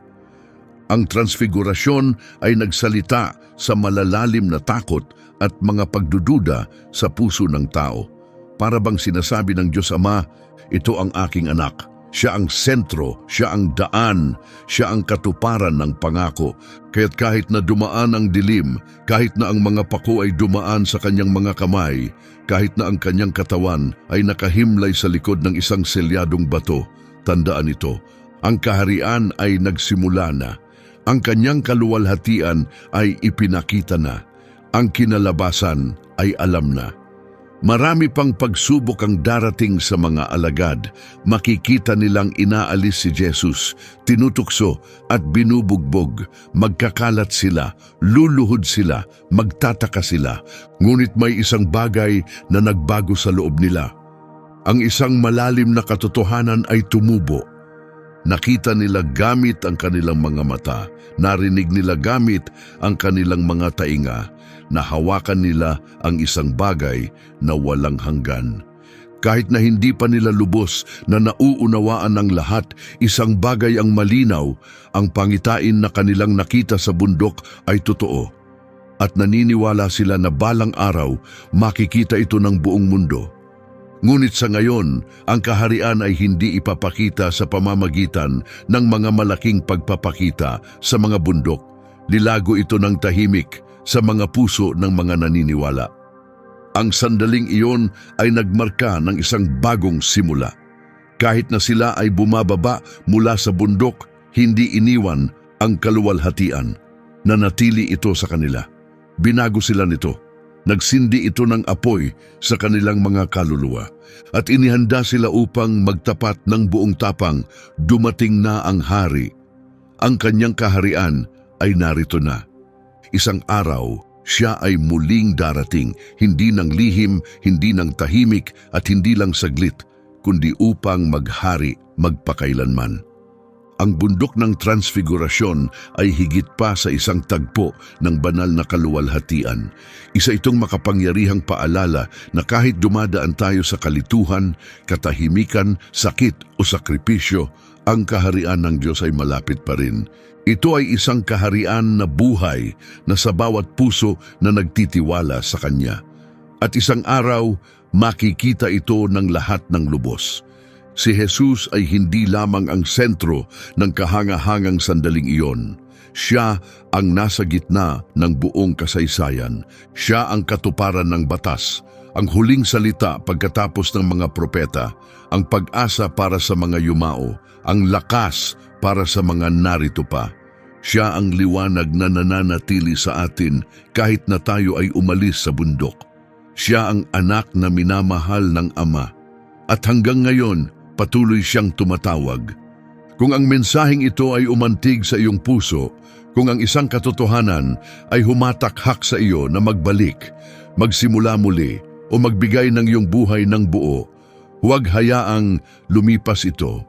Ang transfigurasyon ay nagsalita sa malalalim na takot at mga pagdududa sa puso ng tao. Para bang sinasabi ng Diyos Ama, "Ito ang aking anak. Siya ang sentro, siya ang daan, siya ang katuparan ng pangako." Kaya't kahit na dumaan ang dilim, kahit na ang mga pako ay dumaan sa kanyang mga kamay, kahit na ang kanyang katawan ay nakahimlay sa likod ng isang selyadong bato, tandaan ito, ang kaharian ay nagsimula na. Ang kanyang kaluwalhatian ay ipinakita na. Ang kinalabasan ay alam na. Marami pang pagsubok ang darating sa mga alagad. Makikita nilang inaalis si Jesus, tinutukso at binubugbog. Magkakalat sila, luluhod sila, magtataka sila. Ngunit may isang bagay na nagbago sa loob nila. Ang isang malalim na katotohanan ay tumubo. Nakita nila gamit ang kanilang mga mata, narinig nila gamit ang kanilang mga tainga, nahawakan nila ang isang bagay na walang hanggan. Kahit na hindi pa nila lubos na nauunawaan ng lahat, isang bagay ang malinaw, ang pangitain na kanilang nakita sa bundok ay totoo. At naniniwala sila na balang araw makikita ito ng buong mundo. Ngunit sa ngayon, ang kaharian ay hindi ipapakita sa pamamagitan ng mga malaking pagpapakita sa mga bundok. Lilago ito ng tahimik sa mga puso ng mga naniniwala. Ang sandaling iyon ay nagmarka ng isang bagong simula. Kahit na sila ay bumababa mula sa bundok, hindi iniwan ang kaluwalhatian. Nanatili ito sa kanila. Binago sila nito. Nagsindi ito ng apoy sa kanilang mga kaluluwa. At inihanda sila upang magtapat ng buong tapang, dumating na ang hari. Ang kanyang kaharian ay narito na. Isang araw, siya ay muling darating, hindi ng lihim, hindi ng tahimik at hindi lang saglit, kundi upang maghari magpakailanman. Ang bundok ng transfigurasyon ay higit pa sa isang tagpo ng banal na kaluwalhatian. Isa itong makapangyarihang paalala na kahit dumadaan tayo sa kalituhan, katahimikan, sakit o sakripisyo, ang kaharian ng Diyos ay malapit pa rin. Ito ay isang kaharian na buhay na sa bawat puso na nagtitiwala sa Kanya. At isang araw, makikita ito ng lahat ng lubos. Si Jesus ay hindi lamang ang sentro ng kahangahangang sandaling iyon. Siya ang nasa gitna ng buong kasaysayan. Siya ang katuparan ng batas, ang huling salita pagkatapos ng mga propeta, ang pag-asa para sa mga yumao, ang lakas para sa mga narito pa. Siya ang liwanag na nananatili sa atin kahit na tayo ay umalis sa bundok. Siya ang anak na minamahal ng Ama. At hanggang ngayon, patuloy siyang tumatawag. Kung ang mensaheng ito ay umantig sa iyong puso, kung ang isang katotohanan ay humatakhak sa iyo na magbalik, magsimula muli o magbigay ng iyong buhay ng buo, huwag hayaang lumipas ito.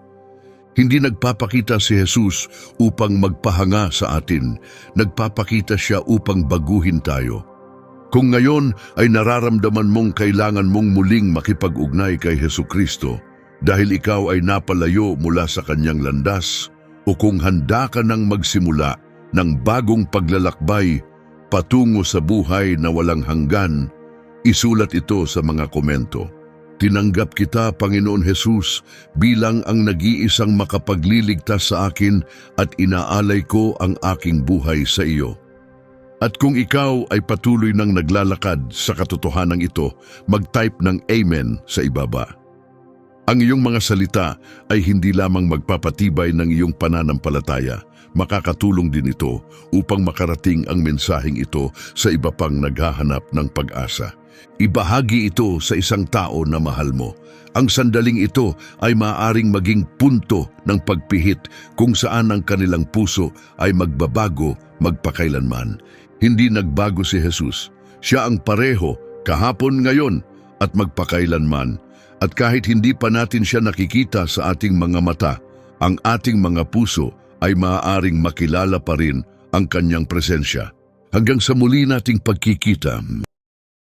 Hindi nagpapakita si Jesus upang magpahanga sa atin, nagpapakita siya upang baguhin tayo. Kung ngayon ay nararamdaman mong kailangan mong muling makipag-ugnay kay Hesukristo, dahil ikaw ay napalayo mula sa kanyang landas, o kung handa ka nang magsimula ng bagong paglalakbay patungo sa buhay na walang hanggan, isulat ito sa mga komento. Tinanggap kita, Panginoon Jesus, bilang ang nag-iisang makapagliligtas sa akin at inaalay ko ang aking buhay sa iyo. At kung ikaw ay patuloy nang naglalakad sa katotohanan ito, mag-type ng Amen sa ibaba. Ang iyong mga salita ay hindi lamang magpapatibay ng iyong pananampalataya, makakatulong din ito upang makarating ang mensaheng ito sa iba pang naghahanap ng pag-asa. Ibahagi ito sa isang tao na mahal mo. Ang sandaling ito ay maaaring maging punto ng pagpihit kung saan ang kanilang puso ay magbabago magpakailanman. Hindi nagbago si Jesus. Siya ang pareho kahapon, ngayon at magpakailanman. At kahit hindi pa natin siya nakikita sa ating mga mata, ang ating mga puso ay maaaring makilala pa rin ang kanyang presensya. Hanggang sa muli nating pagkikita.